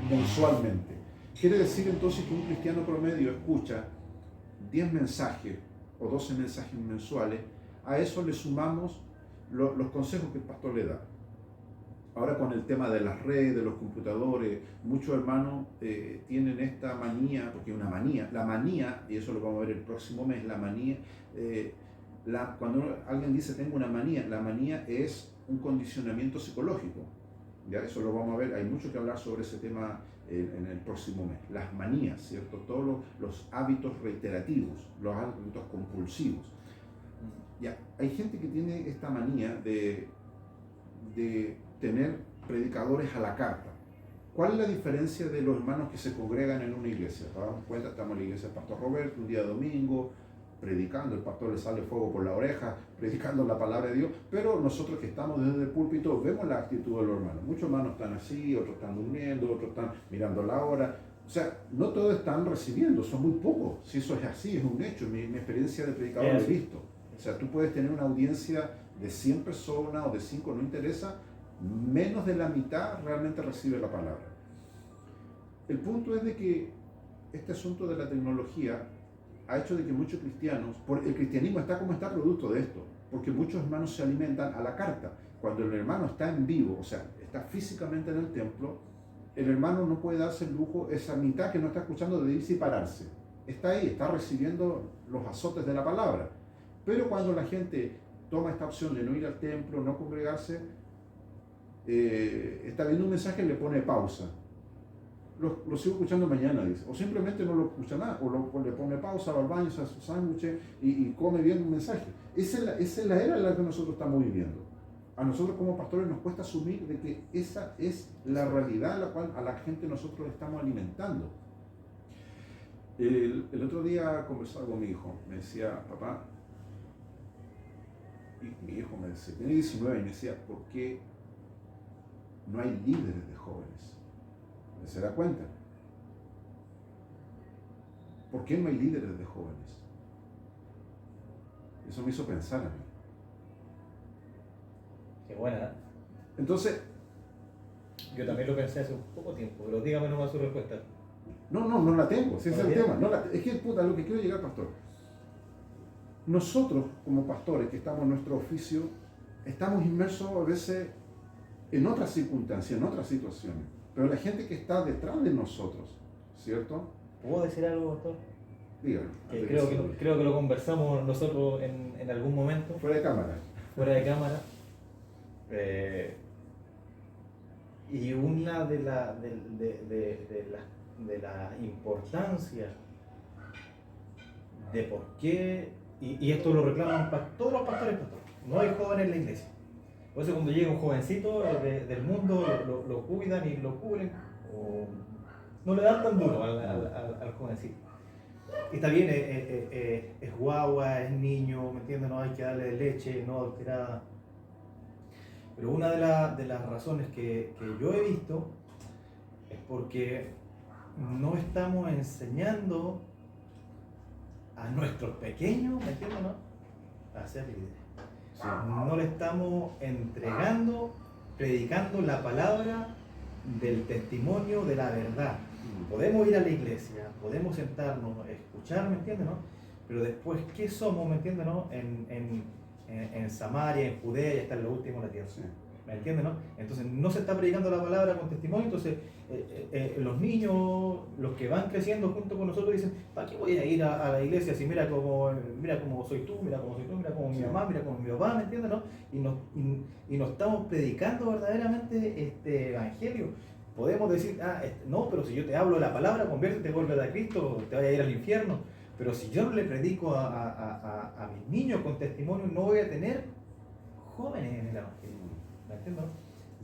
mensualmente. Quiere decir entonces que un cristiano promedio escucha 10 mensajes o 12 mensajes mensuales. A eso le sumamos los consejos que el pastor le da. Ahora con el tema de las redes, de los computadores, muchos hermanos tienen esta manía, porque es una manía, la manía, y eso lo vamos a ver el próximo mes, la manía, cuando alguien dice tengo una manía, la manía es un condicionamiento psicológico. Ya eso lo vamos a ver, hay mucho que hablar sobre ese tema en el próximo mes. Las manías, ¿cierto? Todos los hábitos reiterativos, los hábitos compulsivos. Ya, hay gente que tiene esta manía de tener predicadores a la carta. ¿Cuál es la diferencia de los hermanos que se congregan en una iglesia? Nos damos cuenta, estamos en la iglesia del pastor Roberto, un día de domingo, predicando, el pastor le sale fuego por la oreja, predicando la palabra de Dios, pero nosotros que estamos desde el púlpito vemos la actitud de los hermanos. Muchos hermanos están así, otros están durmiendo, otros están mirando la hora. O sea, no todos están recibiendo, son muy pocos. Si eso es así, es un hecho. Mi experiencia de predicador lo he visto. O sea, tú puedes tener una audiencia de 100 personas o de 5, no interesa, menos de la mitad realmente recibe la palabra. El punto es de que este asunto de la tecnología ha hecho de que muchos cristianos, el cristianismo está como está producto de esto, porque muchos hermanos se alimentan a la carta. Cuando el hermano está en vivo, o sea, está físicamente en el templo, el hermano no puede darse el lujo, esa mitad que no está escuchando, de irse y pararse. Está ahí, está recibiendo los azotes de la palabra. Pero cuando la gente toma esta opción de no ir al templo, no congregarse, está viendo un mensaje y le pone pausa. Lo sigo escuchando mañana, dice. O simplemente no lo escucha nada, o le pone pausa, va al baño, se hace su sándwich y come viendo un mensaje. Esa es la era en la que nosotros estamos viviendo. A nosotros como pastores nos cuesta asumir de que esa es la realidad a la cual a la gente nosotros estamos alimentando. El otro día conversaba con mi hijo, me decía, papá, y mi hijo me decía, tiene 19 y me decía, ¿por qué no hay líderes de jóvenes? ¿Se da cuenta? ¿Por qué no hay líderes de jóvenes? Eso me hizo pensar a mí. Qué buena. Entonces, yo también lo pensé hace un poco tiempo, pero dígame nomás su respuesta. No la tengo, si ese es el tema. Es que puta, lo que quiero llegar, pastor. Nosotros, como pastores que estamos en nuestro oficio, estamos inmersos a veces en otras circunstancias, en otras situaciones. Pero la gente que está detrás de nosotros, ¿cierto? ¿Puedo decir algo, pastor? Dígalo. Creo que lo conversamos nosotros en algún momento. Fuera de cámara. Fuera de cámara. Y una de la importancia de por qué, y esto lo reclaman todos los pastores, no hay jóvenes en la iglesia. Por eso cuando llega un jovencito del mundo lo cuidan y lo cubren, o no le dan tan duro al jovencito. Y está bien, es guagua, es niño, ¿me entiendes? No hay que darle leche no adulterada. Pero una de las razones que yo he visto es porque no estamos enseñando a nuestros pequeños, ¿me entiendes, no? A ser líderes. Sí. No le estamos entregando, predicando la palabra del testimonio de la verdad. Podemos ir a la iglesia, podemos sentarnos, escuchar, ¿me entiendes, no? Pero después, ¿qué somos, me entiendes, no? en Samaria, en Judea y hasta en lo último de la tierra. Sí. ¿Me entiendes, no? Entonces no se está predicando la palabra con testimonio, entonces los niños, los que van creciendo junto con nosotros dicen, ¿para qué voy a ir a la iglesia si mira cómo soy tú, mira cómo soy tú, mira cómo mi mamá, mira cómo mi papá, ¿me entiendes, no? Y no estamos predicando verdaderamente este evangelio. Podemos decir, no, pero si yo te hablo de la palabra, conviértete, vuelve a Cristo, te vaya a ir al infierno. Pero si yo no le predico a mis niños con testimonio, no voy a tener jóvenes en el evangelio. ¿Me entiendes?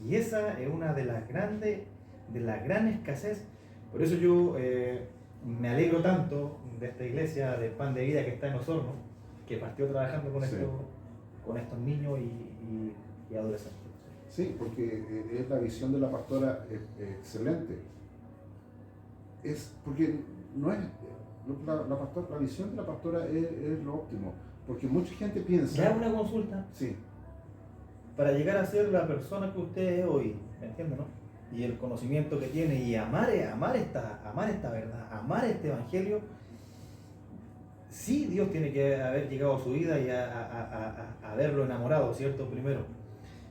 Y esa es una de las gran escasez. Por eso yo me alegro tanto de esta iglesia de Pan de Vida que está en Osorno, que partió trabajando con, Sí. con estos niños y adolescentes. Sí, porque es la visión de la pastora excelente. Es porque no es la visión de la pastora es lo óptimo, porque mucha gente piensa. Le hago una consulta. Sí. Para llegar a ser la persona que usted es hoy, ¿me entiende, no? Y el conocimiento que tiene y amar esta verdad, amar este evangelio, sí, Dios tiene que haber llegado a su vida y haberlo enamorado, ¿cierto? Primero.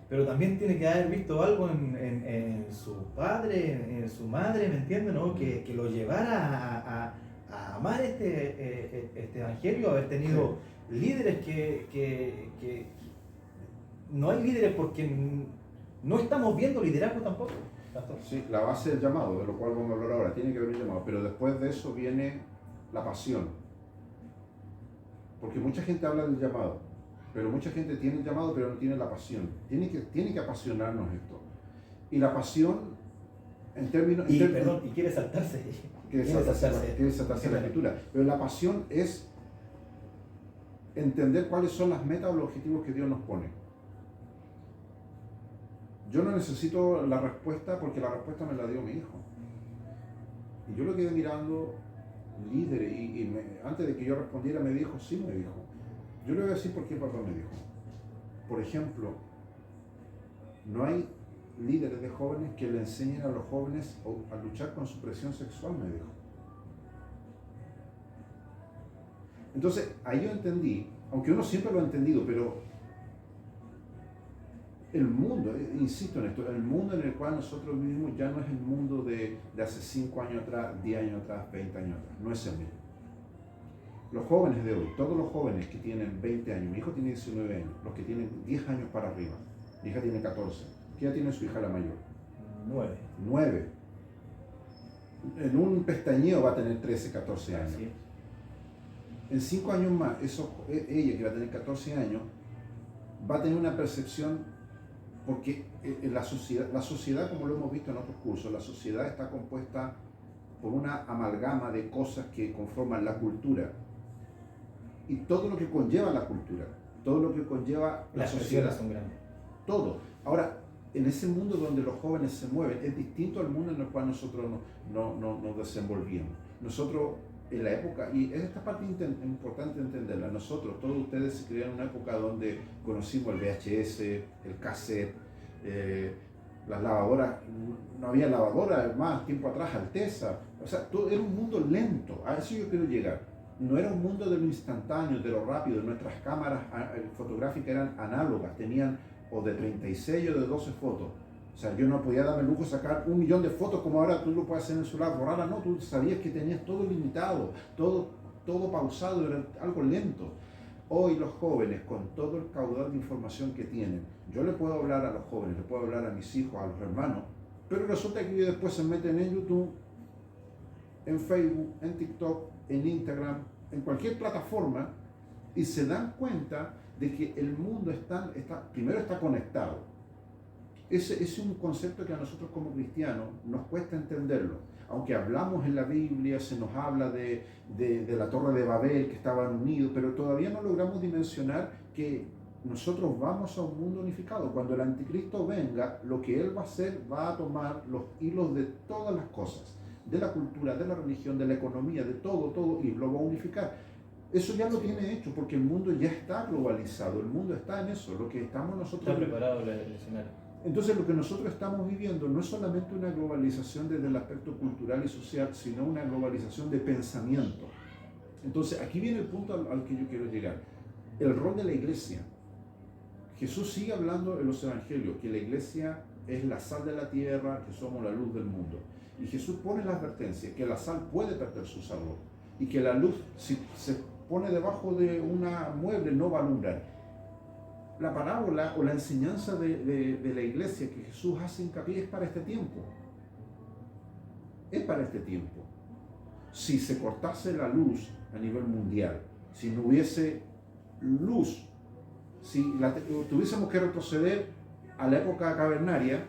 Pero también tiene que haber visto algo en su padre, en su madre, ¿me entiende, no? Que lo llevara a amar este evangelio, haber tenido líderes que no hay líderes porque no estamos viendo liderazgo tampoco, pastor. Sí, la base del llamado, de lo cual vamos a hablar ahora, tiene que haber un llamado, pero después de eso viene la pasión. Porque mucha gente habla del llamado, pero mucha gente tiene el llamado pero no tiene la pasión. Tiene que apasionarnos esto. Y la pasión, en términos... Y quiere saltarse. Quiere saltarse la escritura. Pero la pasión es entender cuáles son las metas o los objetivos que Dios nos pone. Yo no necesito la respuesta porque la respuesta me la dio mi hijo. Y yo lo quedé mirando, líderes, antes de que yo respondiera me dijo, sí me dijo. Yo le voy a decir por qué papá me dijo. Por ejemplo, no hay líderes de jóvenes que le enseñen a los jóvenes a luchar con su presión sexual, me dijo. Entonces, ahí yo entendí, aunque uno siempre lo ha entendido, pero el mundo, insisto en esto, el mundo en el cual nosotros vivimos ya no es el mundo de hace 5 años atrás, 10 años atrás, 20 años atrás, no es el mismo. Los jóvenes de hoy, todos los jóvenes que tienen 20 años, mi hijo tiene 19 años, los que tienen 10 años para arriba, mi hija tiene 14, ¿qué edad tiene su hija la mayor? 9. En un pestañeo va a tener 13, 14 años. Sí. En 5 años más, ella que va a tener 14 años, va a tener una percepción. Porque la sociedad, como lo hemos visto en otros cursos, la sociedad está compuesta por una amalgama de cosas que conforman la cultura. Y todo lo que conlleva la cultura, todo lo que conlleva la sociedad. Son grandes. Todo. Ahora, en ese mundo donde los jóvenes se mueven, es distinto al mundo en el cual nosotros nos desenvolvíamos. Nosotros, en la época, y esta parte importante entenderla, nosotros, todos ustedes se criaron en una época donde conocimos el VHS, el cassette, las lavadoras, no había lavadora más tiempo atrás, Alteza, o sea, todo era un mundo lento, a eso yo quiero llegar. No era un mundo de lo instantáneo, de lo rápido. Nuestras cámaras fotográficas eran análogas, tenían o de 36 o de 12 fotos. O sea, yo no podía darme el lujo de sacar 1 millón de fotos como ahora tú lo puedes hacer en el celular, borrarlas, no, tú sabías que tenías todo limitado, todo pausado, era algo lento. Hoy los jóvenes, con todo el caudal de información que tienen, yo le puedo hablar a los jóvenes, le puedo hablar a mis hijos, a los hermanos, pero resulta que ellos después se meten en YouTube, en Facebook, en TikTok, en Instagram, en cualquier plataforma, y se dan cuenta de que el mundo primero está conectado. Ese es un concepto que a nosotros como cristianos nos cuesta entenderlo. Aunque hablamos en la Biblia, se nos habla de la Torre de Babel, que estaban unidos, pero todavía no logramos dimensionar que nosotros vamos a un mundo unificado. Cuando el anticristo venga, lo que él va a hacer, va a tomar los hilos de todas las cosas, de la cultura, de la religión, de la economía, de todo, y lo va a unificar. Eso ya lo tiene hecho, porque el mundo ya está globalizado, el mundo está en eso, lo que estamos nosotros... Está preparado el escenario. Entonces lo que nosotros estamos viviendo no es solamente una globalización desde el aspecto cultural y social, sino una globalización de pensamiento. Entonces aquí viene el punto al que yo quiero llegar. El rol de la iglesia. Jesús sigue hablando en los evangelios que la iglesia es la sal de la tierra, que somos la luz del mundo. Y Jesús pone la advertencia que la sal puede perder su sabor y que la luz, si se pone debajo de una mueble, no va a alumbrar. La parábola o la enseñanza de la iglesia que Jesús hace hincapié es para este tiempo. Es para este tiempo. Si se cortase la luz a nivel mundial, si no hubiese luz, si tuviésemos que retroceder a la época cavernaria,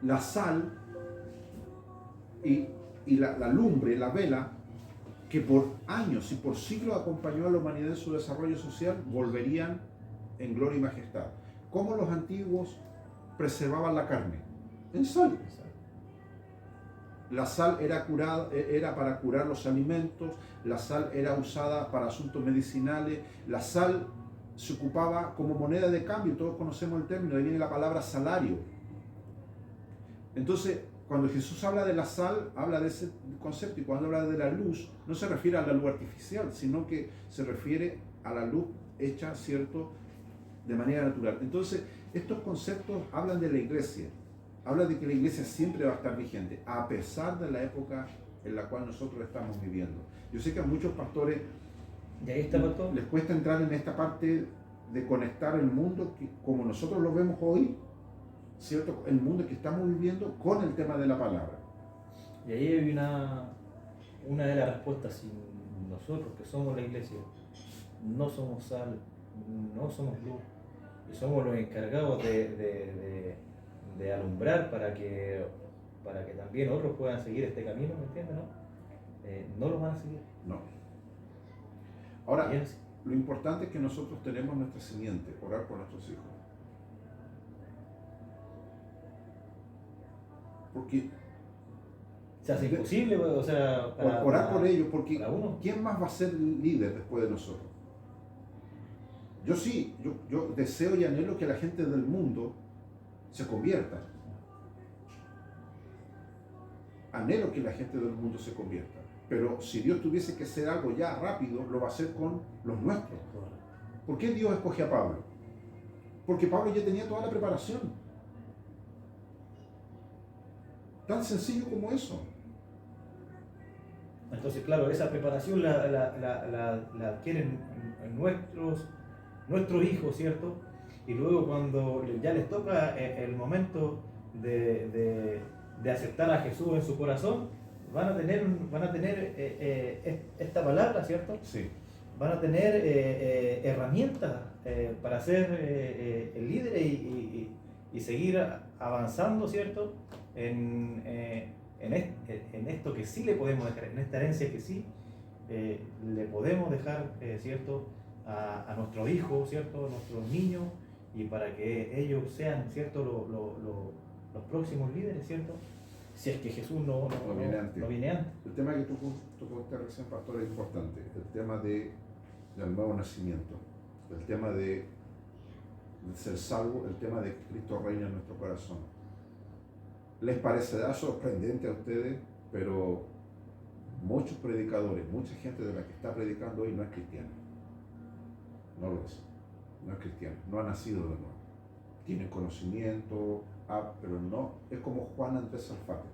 la sal y la lumbre, la vela, que por años y por siglos acompañó a la humanidad en su desarrollo social, volverían en gloria y majestad. ¿Cómo los antiguos preservaban la carne? En sal. La sal era para curar los alimentos, la sal era usada para asuntos medicinales, la sal se ocupaba como moneda de cambio, todos conocemos el término, ahí viene la palabra salario. Entonces, cuando Jesús habla de la sal, habla de ese concepto, y cuando habla de la luz, no se refiere a la luz artificial, sino que se refiere a la luz hecha, ¿cierto?, de manera natural. Entonces, estos conceptos hablan de la iglesia, hablan de que la iglesia siempre va a estar vigente, a pesar de la época en la cual nosotros estamos viviendo. Yo sé que a muchos pastores ¿y ahí está, pastor? Les cuesta entrar en esta parte de conectar el mundo que, como nosotros lo vemos hoy, ¿cierto?, el mundo que estamos viviendo con el tema de la palabra. Y ahí hay una de las respuestas. Si nosotros, que somos la iglesia, no somos sal, no somos luz, y somos los encargados de alumbrar para que también otros puedan seguir este camino, ¿me entiendes? No los van a seguir. No. Ahora, lo importante es que nosotros tenemos nuestra simiente, orar por nuestros hijos. Porque se hace imposible, o sea, orar por ellos, porque uno. ¿Quién más va a ser líder después de nosotros? Yo sí, yo deseo y anhelo que la gente del mundo se convierta. Anhelo que la gente del mundo se convierta. Pero si Dios tuviese que hacer algo ya rápido, lo va a hacer con los nuestros. ¿Por qué Dios escoge a Pablo? Porque Pablo ya tenía toda la preparación. Tan sencillo como eso. Entonces, claro, esa preparación la adquieren nuestros hijos, ¿cierto? Y luego cuando ya les toca el momento de aceptar a Jesús en su corazón, van a tener esta palabra, ¿cierto? Sí. Van a tener herramientas para ser líderes y seguir avanzando, ¿cierto? En esto que sí le podemos dejar, en esta herencia que sí le podemos dejar, ¿cierto?, a nuestros hijos, ¿cierto?, a nuestros niños, y para que ellos sean, ¿cierto?, los próximos líderes, ¿cierto?, si es que Jesús no viene antes. El tema que tú tocaste recién, pastor, es importante. El tema del nuevo nacimiento, el tema de ser salvo, el tema de que Cristo reina en nuestro corazón. Les parecerá sorprendente a ustedes, pero muchos predicadores, mucha gente de la que está predicando hoy no es cristiana. No lo es. No es cristiana. No ha nacido de nuevo. Tienen conocimiento, pero no. Es como Juan Andrés Alfate.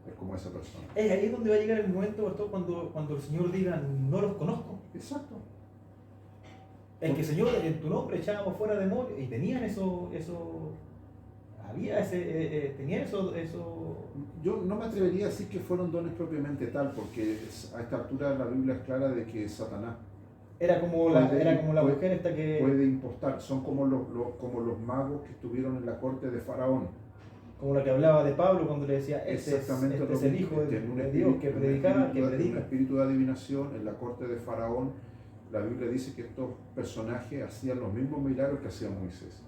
Es como esa persona. Es ahí donde va a llegar el momento, pastor, cuando el Señor diga, no los conozco. Exacto. Es que, Señor, en tu nombre echábamos fuera demonios, y tenían eso había tenían eso. Yo no me atrevería a decir que fueron dones propiamente tal, porque a esta altura la Biblia es clara de que Satanás era como la mujer esta que puede impostar. Son como los magos que estuvieron en la corte de Faraón. Como la que hablaba de Pablo cuando le decía, este es el Hijo de Dios que predica. Un espíritu de adivinación en la corte de Faraón. La Biblia dice que estos personajes hacían los mismos milagros que hacía Moisés.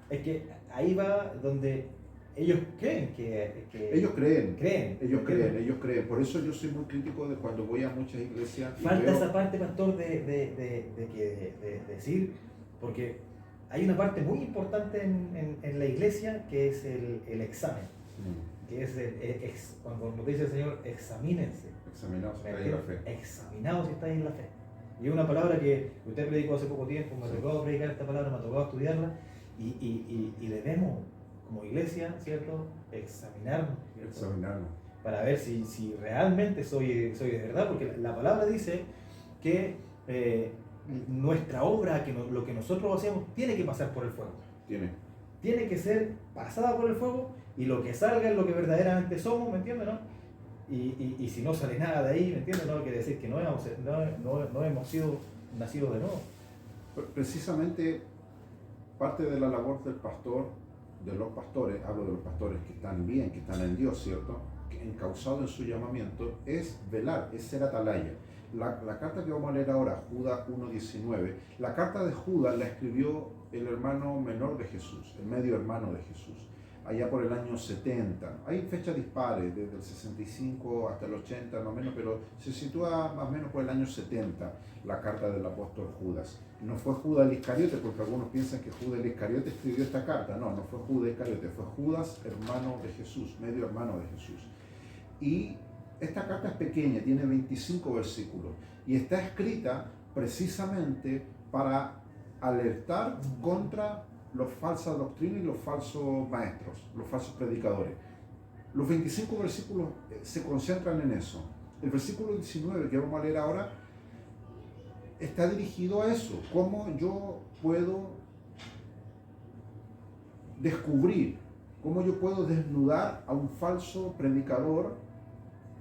Es que ahí va donde ellos creen que ellos creen. Ellos creen. Por eso yo soy muy crítico de cuando voy a muchas iglesias. Falta esa parte, pastor, de decir, porque hay una parte muy importante en la iglesia que es el examen. Que es cuando nos dice el Señor, examínense. Examinados si estáis en la fe. Examinados si estáis en la fe. Y es una palabra que usted predicó hace poco tiempo, me tocó predicar esta palabra, me ha tocado estudiarla, y debemos, como iglesia, ¿cierto?, examinarnos, ¿cierto?, Examinarnos. para ver si realmente soy de verdad, porque la palabra dice que nuestra obra, lo que nosotros hacemos, tiene que pasar por el fuego. Tiene que ser pasada por el fuego, y lo que salga es lo que verdaderamente somos, ¿me entiendes, no? Y si no sale nada de ahí, ¿me entiendes? No quiere decir que no hemos sido nacidos de nuevo. Precisamente parte de la labor del pastor, de los pastores, hablo de los pastores que están bien, que están en Dios, ¿cierto?, que encausados en su llamamiento, es velar, es ser atalaya. La carta que vamos a leer ahora, Judas 1:19, la carta de Judas la escribió el hermano menor de Jesús, el medio hermano de Jesús, allá por el año 70. Hay fechas dispares, desde el 65 hasta el 80 más o menos, pero se sitúa más o menos por el año 70, la carta del apóstol Judas. No fue Judas el Iscariote, porque algunos piensan que Judas el Iscariote escribió esta carta. No fue Judas el Iscariote, fue Judas, hermano de Jesús, medio hermano de Jesús. Y esta carta es pequeña, tiene 25 versículos, y está escrita precisamente para alertar contra las falsas doctrinas y los falsos maestros, los falsos predicadores. Los 25 versículos se concentran en eso. El versículo 19 que vamos a leer ahora está dirigido a eso. ¿Cómo yo puedo descubrir, cómo yo puedo desnudar a un falso predicador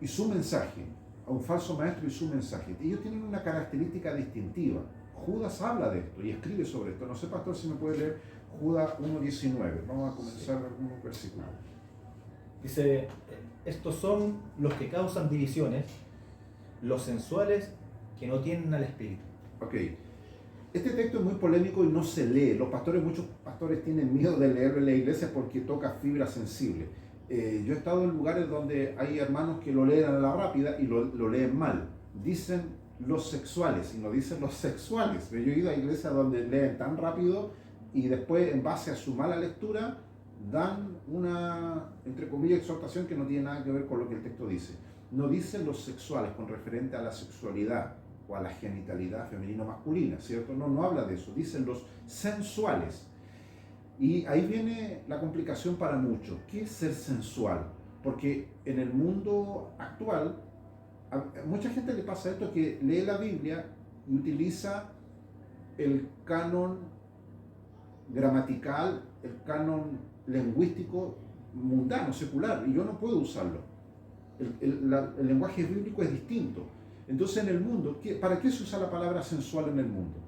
y su mensaje, a un falso maestro y su mensaje? Ellos tienen una característica distintiva. Judas habla de esto y escribe sobre esto. No sé, pastor, si me puede leer Judas 1:19. Vamos a comenzar algunos versículos. Dice, estos son los que causan divisiones, los sensuales que no tienen al Espíritu. Ok. Este texto es muy polémico y no se lee. Muchos pastores tienen miedo de leerlo en la iglesia porque toca fibras sensibles. Yo he estado en lugares donde hay hermanos que lo leen a la rápida y lo leen mal. Dicen los sexuales y no dicen los sexuales. Yo he ido a iglesias donde leen tan rápido y después, en base a su mala lectura, dan una, entre comillas, exhortación que no tiene nada que ver con lo que el texto dice. No dicen los sexuales con referente a la sexualidad o a la genitalidad femenina o masculina, ¿cierto? No habla de eso. Dicen los sensuales. Y ahí viene la complicación para muchos. ¿Qué es ser sensual? Porque en el mundo actual, a mucha gente le pasa esto, que lee la Biblia y utiliza el canon gramatical, el canon lingüístico mundano, secular, y yo no puedo usarlo. El lenguaje bíblico es distinto. Entonces, en el mundo, ¿para qué se usa la palabra sensual en el mundo?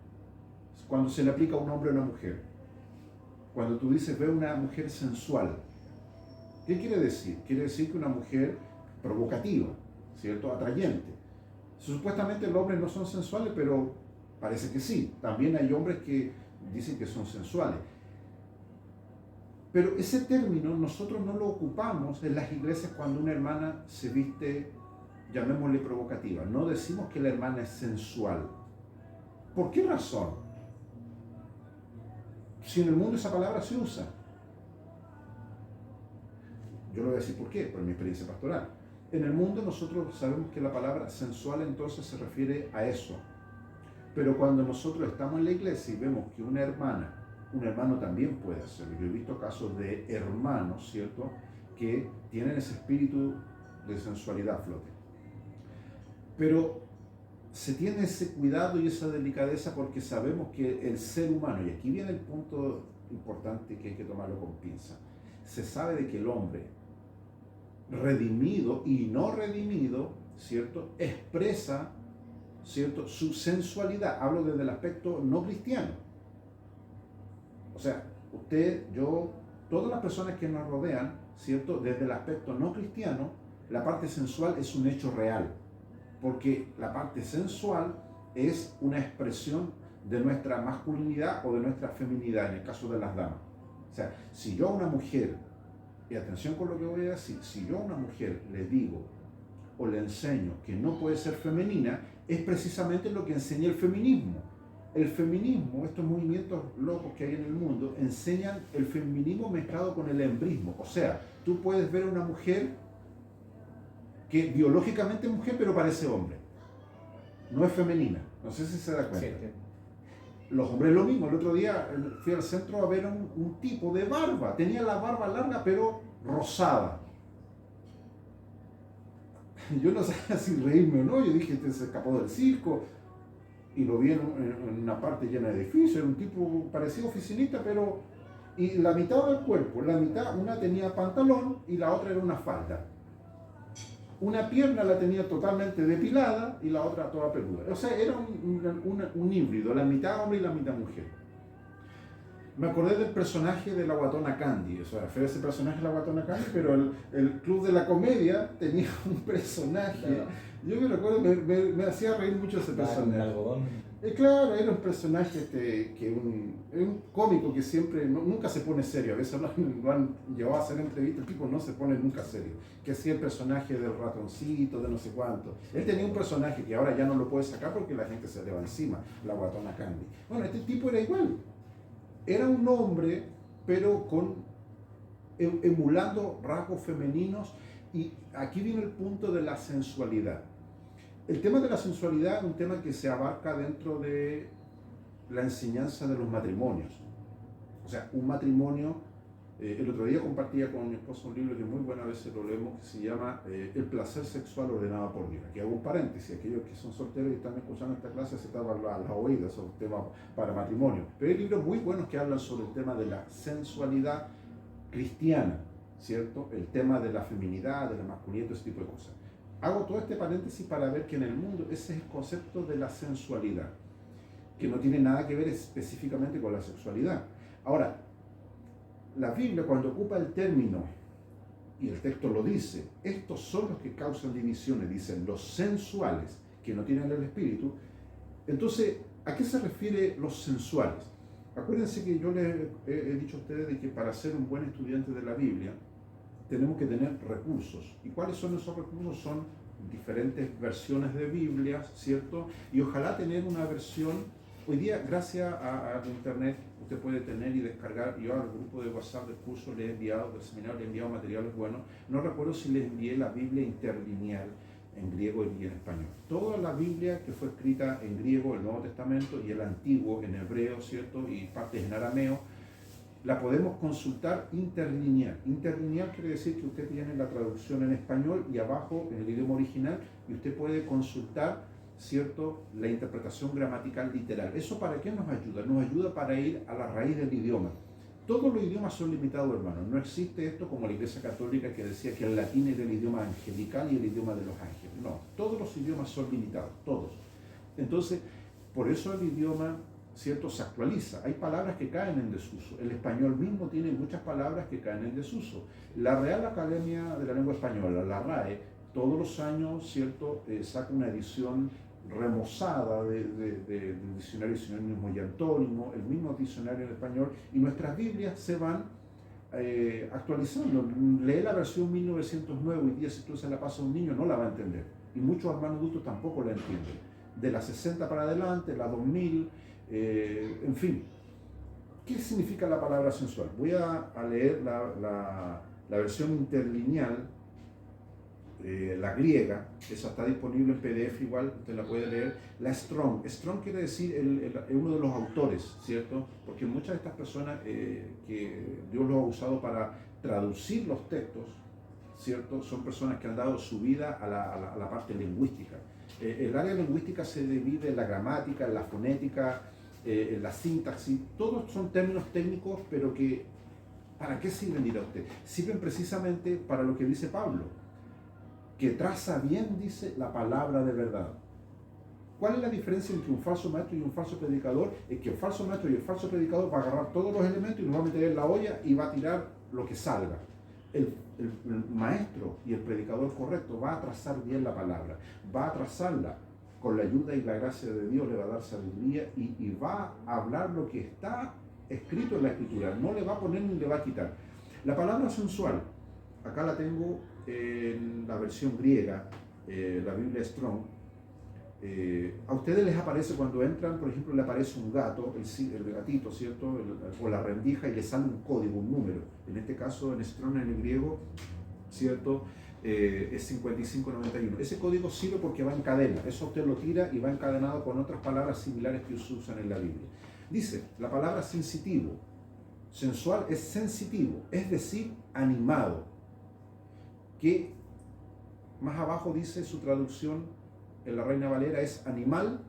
Cuando se le aplica a un hombre o a una mujer. Cuando tú dices, ve una mujer sensual, ¿qué quiere decir? Quiere decir que una mujer provocativa, ¿cierto? Atrayente. Supuestamente los hombres no son sensuales, pero parece que sí. También hay hombres que dicen que son sensuales. Pero ese término nosotros no lo ocupamos en las iglesias cuando una hermana se viste, llamémosle provocativa. No decimos que la hermana es sensual. ¿Por qué razón? Si en el mundo esa palabra se usa. Yo lo voy a decir por qué, por mi experiencia pastoral. En el mundo nosotros sabemos que la palabra sensual entonces se refiere a eso. Pero cuando nosotros estamos en la iglesia y vemos que una hermana, un hermano también puede hacerlo. Yo he visto casos de hermanos, ¿cierto?, que tienen ese espíritu de sensualidad a flote. Pero se tiene ese cuidado y esa delicadeza porque sabemos que el ser humano, y aquí viene el punto importante que hay que tomarlo con pinza, se sabe de que el hombre redimido y no redimido, ¿cierto?, expresa, ¿cierto?, su sensualidad. Hablo desde el aspecto no cristiano. O sea, usted, yo, todas las personas que nos rodean, ¿cierto?, desde el aspecto no cristiano, la parte sensual es un hecho real. Porque la parte sensual es una expresión de nuestra masculinidad o de nuestra feminidad, en el caso de las damas. O sea, si yo a una mujer, y atención con lo que voy a decir, si yo a una mujer le digo o le enseño que no puede ser femenina, es precisamente lo que enseña el feminismo. El feminismo, estos movimientos locos que hay en el mundo, enseñan el feminismo mezclado con el embrismo. O sea, tú puedes ver a una mujer que biológicamente es mujer, pero parece hombre. No es femenina. No sé si se da cuenta. Sí, sí. Los hombres lo mismo. El otro día fui al centro a ver un tipo de barba. Tenía la barba larga pero rosada. Yo no sabía si reírme o no. Yo dije, este se escapó del circo. Y lo vi en una parte llena de edificios. Era un tipo parecido oficinista, pero... Y la mitad del cuerpo. La mitad, una tenía pantalón y la otra era una falda. Una pierna la tenía totalmente depilada y la otra toda peluda. O sea, era un híbrido, la mitad hombre y la mitad mujer. Me acordé del personaje de la guatona Candy. O sea, fue ese personaje de la guatona Candy, pero el club de la comedia tenía un personaje. Claro. Yo me recuerdo, me hacía reír mucho ese personaje. Algodón. Claro, era un personaje un cómico que siempre, nunca se pone serio. A veces lo han llevado a hacer entrevistas, el tipo no se pone nunca serio. Que hacía el personaje del ratoncito, de no sé cuánto. Él tenía un personaje que ahora ya no lo puede sacar porque la gente se le va encima, la guatona Candy. Bueno, este tipo era igual. Era un hombre, pero emulando rasgos femeninos. Y aquí viene el punto de la sensualidad. El tema de la sensualidad es un tema que se abarca dentro de la enseñanza de los matrimonios. O sea, un matrimonio, el otro día compartía con mi esposo un libro que es muy bueno, a veces lo leemos, que se llama El placer sexual ordenado por Dios. Aquí hago un paréntesis, aquellos que son solteros y están escuchando esta clase se tapan las oídas, son temas para matrimonio. Pero hay libros muy buenos que hablan sobre el tema de la sensualidad cristiana, ¿cierto? El tema de la feminidad, de la masculinidad, ese tipo de cosas. Hago todo este paréntesis para ver que en el mundo ese es el concepto de la sensualidad, que no tiene nada que ver específicamente con la sexualidad. Ahora, la Biblia cuando ocupa el término, y el texto lo dice, estos son los que causan divisiones, dicen los sensuales, que no tienen el espíritu. Entonces, ¿a qué se refiere los sensuales? Acuérdense que yo les he dicho a ustedes de que para ser un buen estudiante de la Biblia, tenemos que tener recursos. ¿Y cuáles son esos recursos? Son diferentes versiones de Biblia, ¿cierto? Y ojalá tener una versión, hoy día gracias a internet, usted puede tener y descargar. Yo al grupo de WhatsApp del curso le he enviado, del seminario le he enviado materiales buenos. No recuerdo si les envié la Biblia interlineal en griego y en español. Toda la Biblia que fue escrita en griego, el Nuevo Testamento, y el Antiguo en hebreo, ¿cierto? Y partes en arameo, la podemos consultar interlineal. Interlineal quiere decir que usted tiene la traducción en español y abajo en el idioma original y usted puede consultar, ¿cierto?, la interpretación gramatical literal. ¿Eso para qué nos ayuda? Nos ayuda para ir a la raíz del idioma. Todos los idiomas son limitados, hermanos. No existe esto como la Iglesia Católica que decía que el latín era el idioma angelical y el idioma de los ángeles. No, todos los idiomas son limitados, todos. Entonces, por eso el idioma, ¿cierto?, se actualiza. Hay palabras que caen en desuso. El español mismo tiene muchas palabras que caen en desuso. La Real Academia de la Lengua Española, la RAE, todos los años, ¿cierto?, saca una edición remozada del diccionario sinónimo y antónimo, el mismo diccionario en español, y nuestras Biblias se van actualizando. Lee la versión 1909, hoy día si tú se la pasas a un niño no la va a entender, y muchos hermanos adultos tampoco la entienden. De la 60 para adelante, la 2000, en fin. ¿Qué significa la palabra sensual? Voy a leer la versión interlineal, la griega. Esa está disponible en PDF igual, usted la puede leer. La Strong. Strong quiere decir uno de los autores, ¿cierto? Porque muchas de estas personas que Dios los ha usado para traducir los textos, ¿cierto?, son personas que han dado su vida a la parte lingüística. El área lingüística se divide en la gramática, en la fonética, en la sintaxis. Todos son términos técnicos, pero que ¿para qué sirven, dirá usted? Sirven precisamente para lo que dice Pablo, que traza bien, dice, la palabra de verdad. ¿Cuál es la diferencia entre un falso maestro y un falso predicador? Es que el falso maestro y el falso predicador va a agarrar todos los elementos y los va a meter en la olla y va a tirar lo que salga. El maestro y el predicador correcto va a trazar bien la palabra, va a trazarla con la ayuda y la gracia de Dios, le va a dar sabiduría y va a hablar lo que está escrito en la Escritura, no le va a poner ni le va a quitar. La palabra sensual, acá la tengo en la versión griega, la Biblia Strong. A ustedes les aparece cuando entran, por ejemplo, le aparece un gato, el gatito, ¿cierto?, o la rendija, y le sale un código, un número. En este caso, en Strong, en el griego, ¿cierto?, es 5591. Ese código sirve porque va en cadena. Eso usted lo tira y va encadenado con otras palabras similares que se usan en la Biblia. Dice, la palabra sensitivo, sensual es sensitivo, es decir, animado. Que más abajo dice su traducción en la Reina Valera es animal,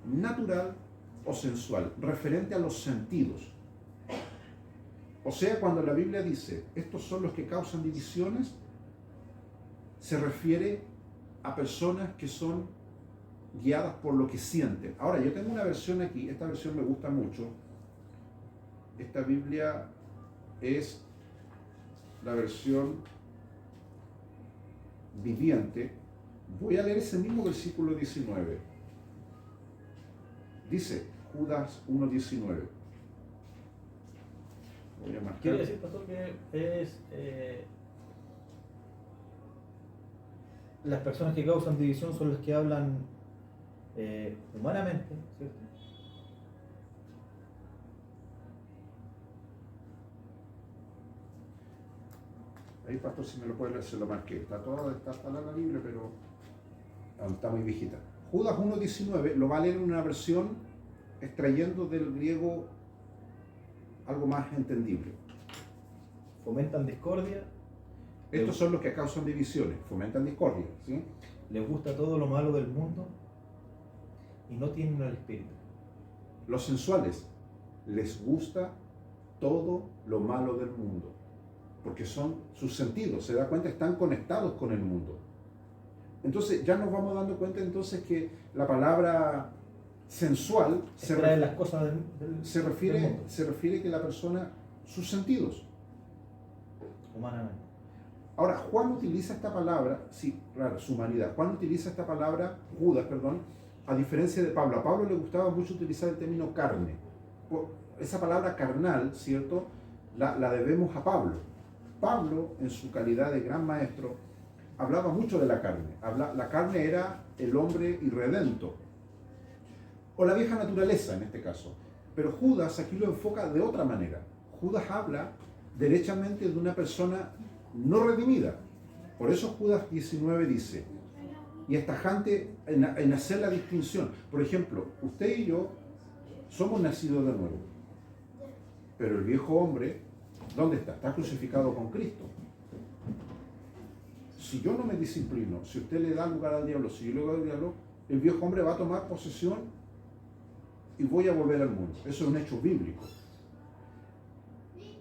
natural o sensual, referente a los sentidos. O sea, cuando la Biblia dice, estos son los que causan divisiones, se refiere a personas que son guiadas por lo que sienten. Ahora, yo tengo una versión aquí, esta versión me gusta mucho. Esta Biblia es la versión viviente. Voy a leer ese mismo versículo 19. Dice, Judas 1:19. Voy a marcar. Quiere decir, pastor, que es las personas que causan división son las que hablan humanamente, ¿cierto? Ahí, pastor, si me lo puede leer, se lo marqué. Está en la Biblia, pero está muy viejita. Judas 1:19 lo va a leer en una versión extrayendo del griego algo más entendible. Fomentan discordia. Estos son los que causan divisiones, fomentan discordia, ¿sí? Les gusta todo lo malo del mundo y no tienen el espíritu. Los sensuales les gusta todo lo malo del mundo, porque son sus sentidos, se da cuenta, están conectados con el mundo. Entonces ya nos vamos dando cuenta entonces que la palabra sensual se refiere que la persona, sus sentidos. Humanamente. Ahora, Juan utiliza esta palabra, sí, claro, su humanidad. Juan utiliza esta palabra, Judas, perdón, a diferencia de Pablo. A Pablo le gustaba mucho utilizar el término carne. Esa palabra carnal, ¿cierto?, la debemos a Pablo. Pablo, en su calidad de gran maestro, hablaba mucho de la carne. La carne era el hombre irredento, o la vieja naturaleza en este caso. Pero Judas aquí lo enfoca de otra manera. Judas habla derechamente de una persona no redimida. Por eso Judas 19 dice, y es tajante en hacer la distinción. Por ejemplo, usted y yo somos nacidos de nuevo, pero el viejo hombre, ¿dónde está? Está crucificado con Cristo. Si yo no me disciplino, si usted le da lugar al diablo, si yo le doy al diablo, el viejo hombre va a tomar posesión y voy a volver al mundo. Eso es un hecho bíblico.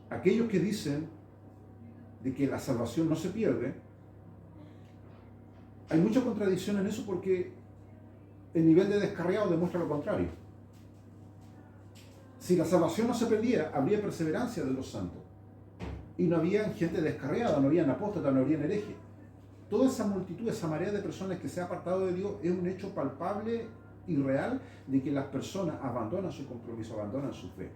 Aquellos que dicen de que la salvación no se pierde, hay mucha contradicción en eso porque el nivel de descarriado demuestra lo contrario. Si la salvación no se perdiera, habría perseverancia de los santos. Y no había gente descarriada, no habían apóstatas, no habrían herejes. Toda esa multitud, esa marea de personas que se ha apartado de Dios es un hecho palpable y real de que las personas abandonan su compromiso, abandonan su fe.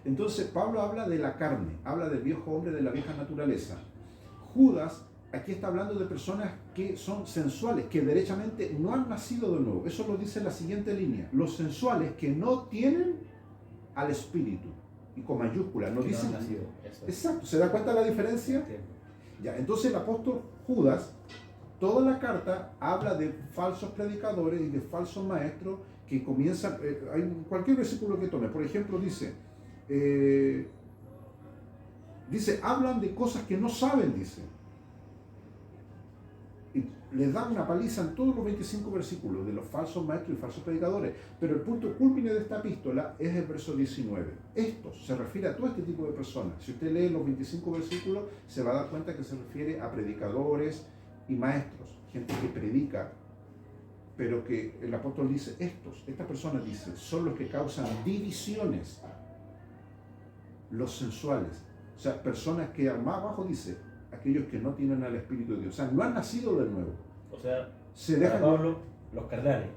Entonces Pablo habla de la carne, habla del viejo hombre, de la vieja naturaleza. Judas aquí está hablando de personas que son sensuales, que derechamente no han nacido de nuevo. Eso lo dice en la siguiente línea. Los sensuales que no tienen al Espíritu. Y con mayúsculas, no dicen. No han nacido. Exacto, ¿se da cuenta la diferencia? Entiendo. Ya, entonces el apóstol Judas, toda la carta habla de falsos predicadores y de falsos maestros que comienzan, hay cualquier versículo que tome, por ejemplo dice, hablan de cosas que no saben, dice. Y les dan una paliza en todos los 25 versículos de los falsos maestros y falsos predicadores. Pero el punto culmine de esta epístola es el verso 19. Esto se refiere a todo este tipo de personas. Si usted lee los 25 versículos, se va a dar cuenta que se refiere a predicadores y maestros, gente que predica, pero que el apóstol dice, estas personas, dice, son los que causan divisiones, los sensuales. O sea, personas que más abajo dice, aquellos que no tienen al Espíritu de Dios. O sea, no han nacido de nuevo. O sea, se dejan Pablo, los carnales.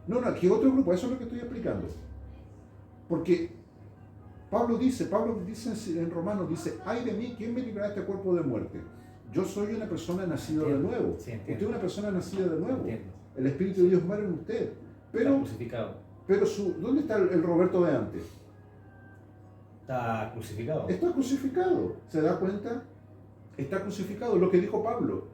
No, aquí otro grupo, eso es lo que estoy explicando. Porque Pablo dice en Romanos, dice, ay de mí, ¿quién me librará de este cuerpo de muerte? Yo soy una persona nacida de nuevo. Sí, usted es una persona nacida de nuevo. Entiendo. El Espíritu de Dios muere en usted. Está crucificado. Pero ¿dónde está el Roberto de antes? Está crucificado. Está crucificado. ¿Se da cuenta? Está crucificado. Lo que dijo Pablo.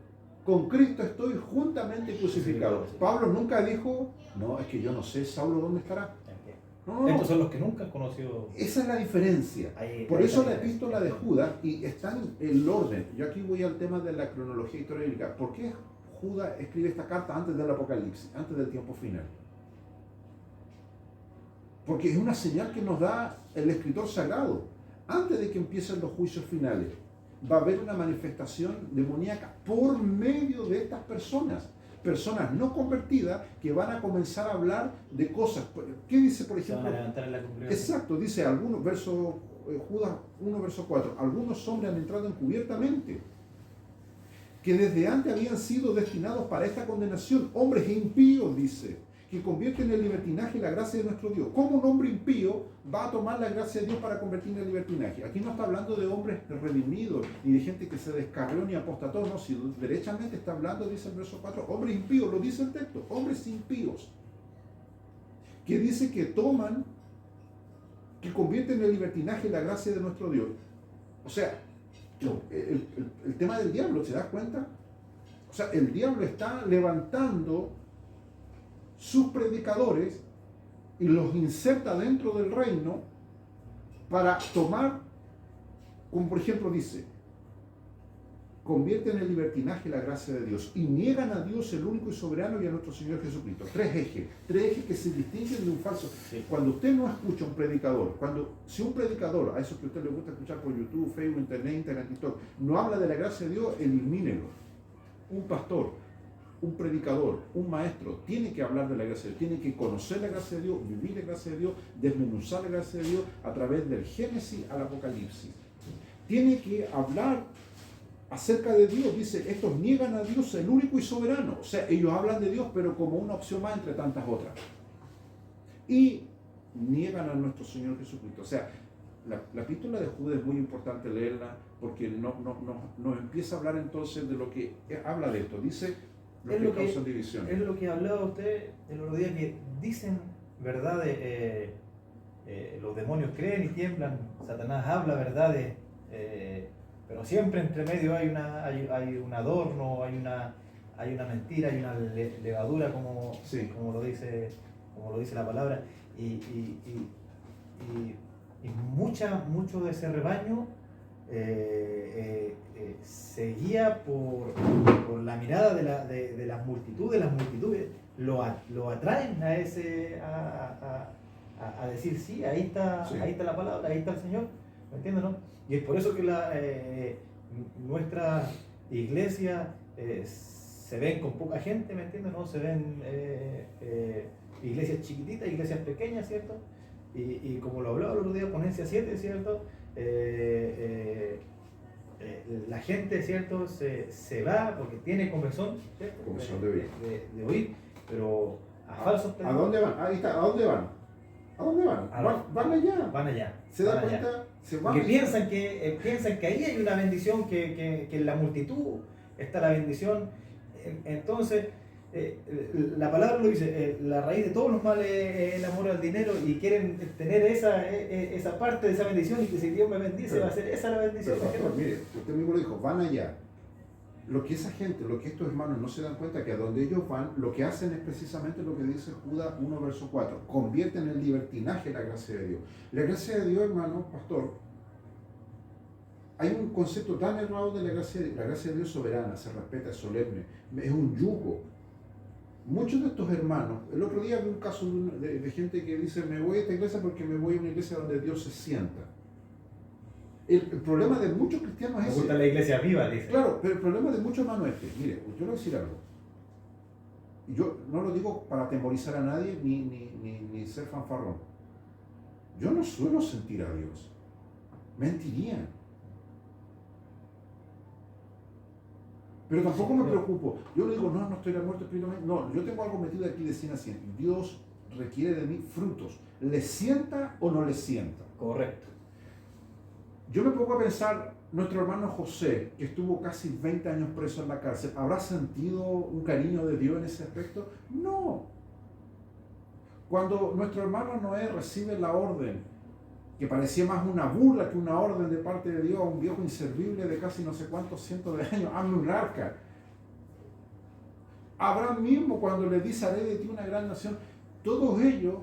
con Cristo estoy juntamente crucificado. Pablo nunca dijo, no, es que yo no sé, Saulo, ¿dónde estará? No. Estos son los que nunca han conocido. Esa es la diferencia. Por eso la epístola de Judas, y está en el orden. Yo aquí voy al tema de la cronología histórica. ¿Por qué Judas escribe esta carta antes del Apocalipsis, antes del tiempo final? Porque es una señal que nos da el escritor sagrado. Antes de que empiecen los juicios finales, va a haber una manifestación demoníaca por medio de estas personas. Personas no convertidas que van a comenzar a hablar de cosas. ¿Qué dice, por ejemplo? Se van a levantar en la congregación. Exacto, dice algunos, Judas 1, verso 4. Algunos hombres han entrado encubiertamente, que desde antes habían sido destinados para esta condenación. Hombres impíos, dice, que convierten en libertinaje la gracia de nuestro Dios. ¿Cómo un hombre impío va a tomar la gracia de Dios para convertir en libertinaje? Aquí no está hablando de hombres redimidos, ni de gente que se descarrió ni apostató, no, sino derechamente está hablando, dice el verso 4, hombres impíos, lo dice el texto, hombres impíos, que dice que toman, que convierten en libertinaje la gracia de nuestro Dios. O sea, el tema del diablo, ¿se das cuenta? O sea, el diablo está levantando sus predicadores y los inserta dentro del reino para tomar, como por ejemplo dice, convierten en libertinaje la gracia de Dios y niegan a Dios el único y soberano y a nuestro Señor Jesucristo. Tres ejes que se distinguen de un falso. Sí. Cuando usted no escucha a un predicador, si un predicador, a eso que a usted le gusta escuchar por YouTube, Facebook, Internet, Instagram, TikTok, no habla de la gracia de Dios, elimínelo. Un pastor, un predicador, un maestro, tiene que hablar de la gracia de Dios, tiene que conocer la gracia de Dios, vivir la gracia de Dios, desmenuzar la gracia de Dios a través del Génesis al Apocalipsis. Tiene que hablar acerca de Dios. Dice, estos niegan a Dios el único y soberano. O sea, ellos hablan de Dios, pero como una opción más entre tantas otras. Y niegan a nuestro Señor Jesucristo. O sea, la epístola de Judas es muy importante leerla porque nos empieza a hablar entonces de lo que habla de esto. Dice, es lo que hablaba usted el otro día, que dicen verdades, los demonios creen y tiemblan, Satanás habla verdades, pero siempre entre medio hay un adorno, hay una mentira, hay una levadura, como lo dice la palabra, y mucho de ese rebaño se guía por la mirada de las multitudes. Las multitudes lo atraen a decir, sí, ahí está la palabra, ahí está el Señor, ¿me entiendes, no? Y es por eso que nuestra iglesia se ven con poca gente, ¿me entiendes, no? Se ven iglesias chiquititas, iglesias pequeñas, ¿cierto? Y como lo hablaba el otro día, Ponencia 7, ¿cierto? La gente, ¿cierto? Se va porque tiene comezón, ¿cierto? Comezón de oír, pero a falsos ¿A dónde van? Ahí está, ¿a dónde van? ¿A dónde van? Van allá. Van allá. ¿Se da cuenta? Porque piensan que ahí hay una bendición, que en la multitud está la bendición. Entonces, la palabra lo dice, la raíz de todos los males es el amor al dinero, y quieren tener esa parte de esa bendición, y que si Dios me bendice va a ser esa la bendición. Pero, pastor, mire, usted mismo lo dijo, van allá. Lo que esa gente, lo que estos hermanos no se dan cuenta, que a donde ellos van, lo que hacen es precisamente lo que dice Judas 1, verso 4. Convierten en libertinaje la gracia de Dios. La gracia de Dios, hermano, pastor, hay un concepto tan errado de la gracia de Dios soberana, se respeta, es solemne, es un yugo. Muchos de estos hermanos, el otro día vi un caso de gente que dice, me voy a esta iglesia porque me voy a una iglesia donde Dios se sienta. El problema de muchos cristianos es ese. Me gusta la iglesia viva, dice. Claro, pero el problema de muchos hermanos es que, mire, yo le voy a decir algo. Yo no lo digo para atemorizar a nadie ni ser fanfarrón. Yo no suelo sentir a Dios. Mentiría. Pero tampoco me preocupo. Yo le digo, no estoy muerto espiritualmente. No, yo tengo algo metido aquí de 100 a 100. Dios requiere de mí frutos. ¿Le sienta o no le sienta? Correcto. Yo me pongo a pensar, nuestro hermano José, que estuvo casi 20 años preso en la cárcel, ¿habrá sentido un cariño de Dios en ese aspecto? No. Cuando nuestro hermano Noé recibe la orden, que parecía más una burla que una orden de parte de Dios a un viejo inservible de casi no sé cuántos cientos de años, hazme un arca. Abraham mismo, cuando le dice, haré de ti una gran nación, todos ellos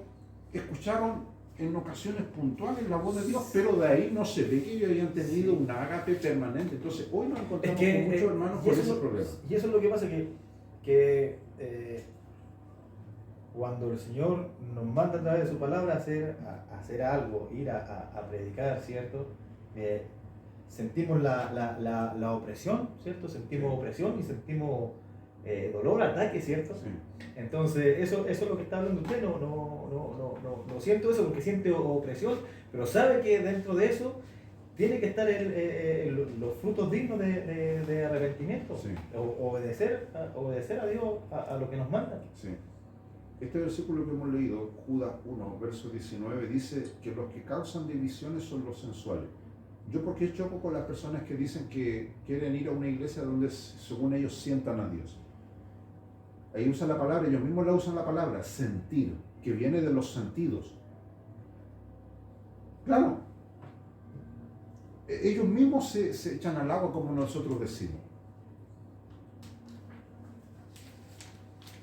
escucharon en ocasiones puntuales la voz de Dios, pero de ahí no se ve que ellos hayan tenido un ágape permanente. Entonces, hoy nos encontramos con muchos hermanos por ese problema. Y eso es lo que pasa, que cuando el Señor nos manda a través de su palabra a hacer algo, ir a predicar, ¿cierto? Sentimos la opresión, ¿cierto? Sentimos opresión y sentimos dolor, ataque, ¿cierto? Sí. Entonces, eso es lo que está hablando usted. No siento eso porque siente opresión, pero sabe que dentro de eso tiene que estar los frutos dignos de arrepentimiento, Sí. Obedecer a Dios, a lo que nos manda. Sí. Este versículo que hemos leído, Judas 1, verso 19, dice que los que causan divisiones son los sensuales. Yo porque choco con las personas que dicen que quieren ir a una iglesia donde según ellos sientan a Dios. Ahí usan la palabra, ellos mismos la usan la palabra, sentir, que viene de los sentidos. Claro, ellos mismos se echan al agua como nosotros decimos.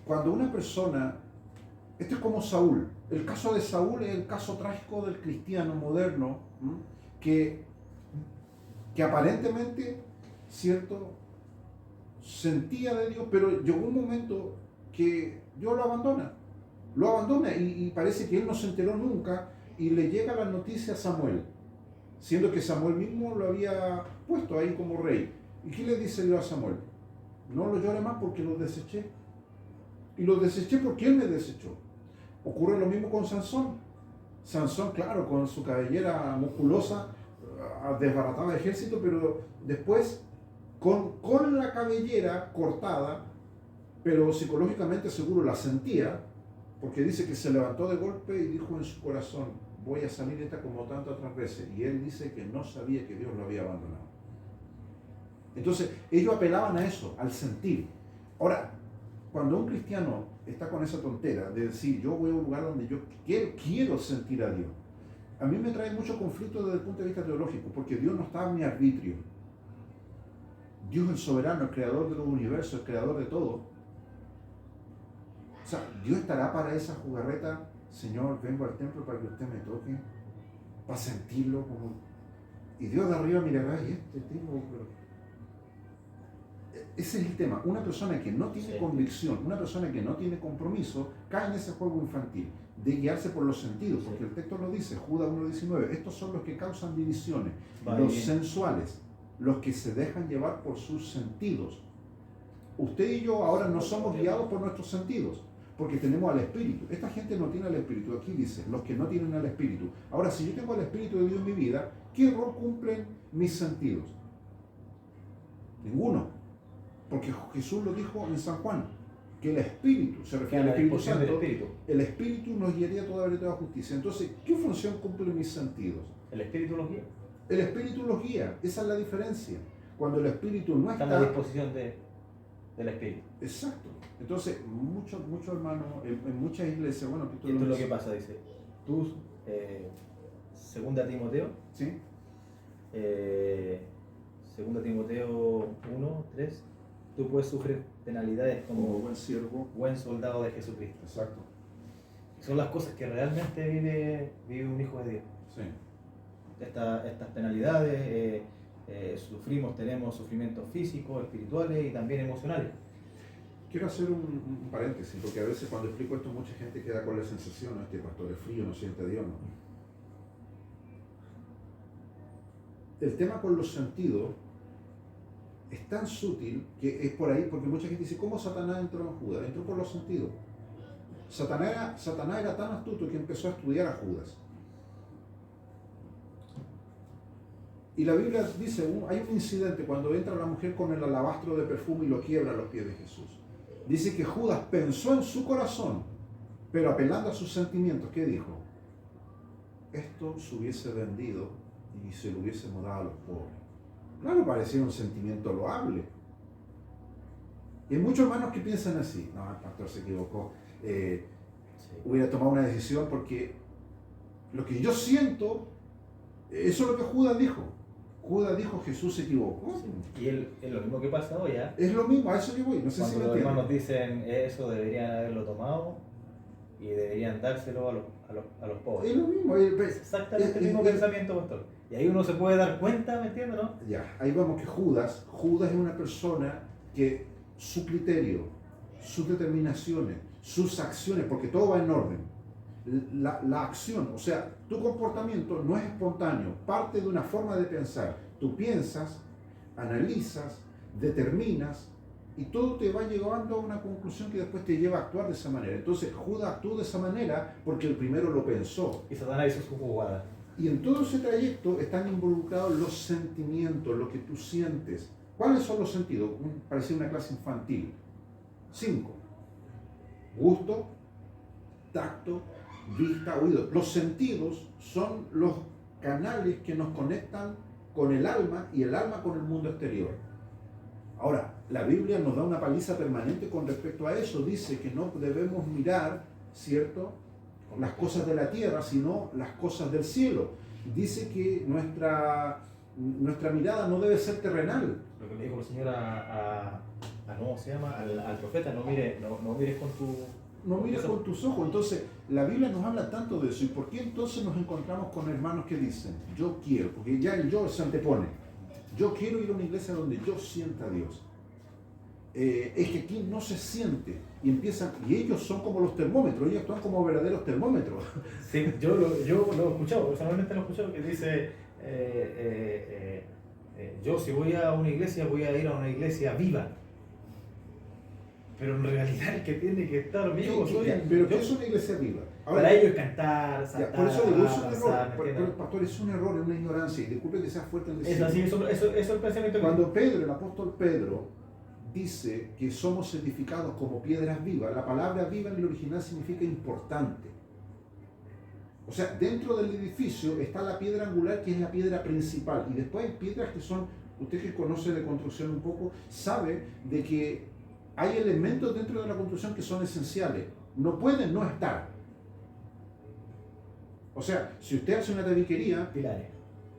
Cuando una persona, esto es como Saúl, el caso de Saúl es el caso trágico del cristiano moderno, que aparentemente, ¿cierto?, sentía de Dios, pero llegó un momento que Dios lo abandona y parece que él no se enteró nunca y le llega la noticia a Samuel, siendo que Samuel mismo lo había puesto ahí como rey. ¿Y qué le dice Dios a Samuel? No lo llore más porque lo deseché. Y lo deseché porque él me desechó. Ocurre lo mismo con Sansón. Sansón, claro, con su cabellera musculosa, desbarataba ejército, pero después con la cabellera cortada, pero psicológicamente seguro la sentía, porque dice que se levantó de golpe y dijo en su corazón, voy a salir esta como tantas otras veces. Y él dice que no sabía que Dios lo había abandonado. Entonces, ellos apelaban a eso, al sentir. Ahora, cuando un cristiano está con esa tontera de decir, yo voy a un lugar donde yo quiero sentir a Dios, a mí me trae mucho conflicto desde el punto de vista teológico, porque Dios no está en mi arbitrio. Dios es el soberano, el creador de los universos, el creador de todo. O sea, Dios estará para esa jugarreta, Señor, vengo al templo para que usted me toque, para sentirlo como... Y Dios de arriba mirará, y este tipo... Ese es el tema. Una persona que no tiene convicción, una persona que no tiene compromiso, cae en ese juego infantil de guiarse por los sentidos, porque el texto lo dice, Judas 1.19, estos son los que causan divisiones, los sensuales, los que se dejan llevar por sus sentidos. Usted y yo ahora no somos guiados por nuestros sentidos, porque tenemos al Espíritu. Esta gente no tiene al Espíritu. Aquí dice, los que no tienen al Espíritu. Ahora, si yo tengo al Espíritu de Dios en mi vida, ¿qué rol cumplen mis sentidos? Ninguno. Porque Jesús lo dijo en San Juan, que el Espíritu, se refiere al Espíritu Santo, el Espíritu nos guiaría toda verdad y toda justicia. Entonces, ¿qué función cumplen mis sentidos? El Espíritu los guía. El Espíritu los guía, esa es la diferencia. Cuando el Espíritu no está... a la disposición del Espíritu. Exacto. Entonces, muchos hermanos, en muchas iglesias, bueno... Esto es lo que pasa, dice. Tú, segunda Timoteo, ¿sí? Segunda Timoteo 1, 3, tú puedes sufrir penalidades como buen siervo, buen soldado de Jesucristo. Exacto. Son las cosas que realmente vive un hijo de Dios. Sí. Estas penalidades, tenemos sufrimientos físicos, espirituales y también emocionales. Quiero hacer un paréntesis, porque a veces cuando explico esto mucha gente queda con la sensación, este pastor es frío, no siente a Dios, ¿no? El tema con los sentidos es tan sutil que es por ahí, porque mucha gente dice, ¿cómo Satanás entró en Judas? Entró por los sentidos. Satanás era tan astuto que empezó a estudiar a Judas. Y la Biblia dice, hay un incidente cuando entra la mujer con el alabastro de perfume y lo quiebra a los pies de Jesús. Dice que Judas pensó en su corazón, pero apelando a sus sentimientos, ¿qué dijo? Esto se hubiese vendido y se lo hubiésemos dado a los pobres. Claro, parecía un sentimiento loable. Y hay muchos hermanos que piensan así. No, el pastor se equivocó. Hubiera tomado una decisión porque lo que yo siento, eso es lo que Judas dijo. Judas dijo Jesús se equivocó. Sí. Y es lo mismo que pasa hoy, ¿eh? Es lo mismo, a eso yo voy, no sé Cuando si me los entienden. hermanos dicen eso deberían haberlo tomado y deberían dárselo a los pobres. Es lo mismo. Es exactamente el mismo pensamiento, pastor. Y ahí uno se puede dar cuenta, ¿me entiendes, no? Ya, ahí vamos que Judas es una persona que su criterio, sus determinaciones, sus acciones, porque todo va en orden. La acción, o sea, tu comportamiento no es espontáneo, parte de una forma de pensar. Tú piensas, analizas, determinas y todo te va llevando a una conclusión que después te lleva a actuar de esa manera. Entonces Judas actuó de esa manera porque el primero lo pensó. Y Satanás hizo su jugada. Y en todo ese trayecto están involucrados los sentimientos, lo que tú sientes. ¿Cuáles son los sentidos? Parecía una clase infantil. 5. Gusto, tacto, vista, oído. Los sentidos son los canales que nos conectan con el alma y el alma con el mundo exterior. Ahora, la Biblia nos da una paliza permanente con respecto a eso. Dice que no debemos mirar, ¿cierto?, las cosas de la tierra, sino las cosas del cielo. Dice que nuestra mirada no debe ser terrenal. Lo que le dijo el Señor ¿cómo se llama? Al profeta, no mires con tu... No mires con tus ojos. Entonces, la Biblia nos habla tanto de eso. ¿Y por qué entonces nos encontramos con hermanos que dicen, yo quiero? Porque ya el yo se antepone. Yo quiero ir a una iglesia donde yo sienta a Dios. Es que aquí no se siente. Y empiezan, y ellos son como los termómetros, ellos actúan como verdaderos termómetros. Sí, yo lo he escuchado, personalmente lo he escuchado, que dice, yo si voy a una iglesia, voy a ir a una iglesia viva. Pero en realidad el que tiene que estar vivo soy yo. Pero ¿qué es una iglesia viva? Ahora, para ellos es cantar, saltar, por eso digo, es un danzar, error, pastor, es un error, es una ignorancia, y disculpe que sea fuerte en decirlo. Es así, eso es el pensamiento que... Cuando Pedro, el apóstol Pedro, dice que somos edificados como piedras vivas, la palabra viva en el original significa importante. O sea, dentro del edificio está la piedra angular, que es la piedra principal, y después hay piedras que son, usted que conoce de construcción un poco, sabe de que hay elementos dentro de la construcción que son esenciales, no pueden no estar. O sea, si usted hace una tabiquería, Pilares.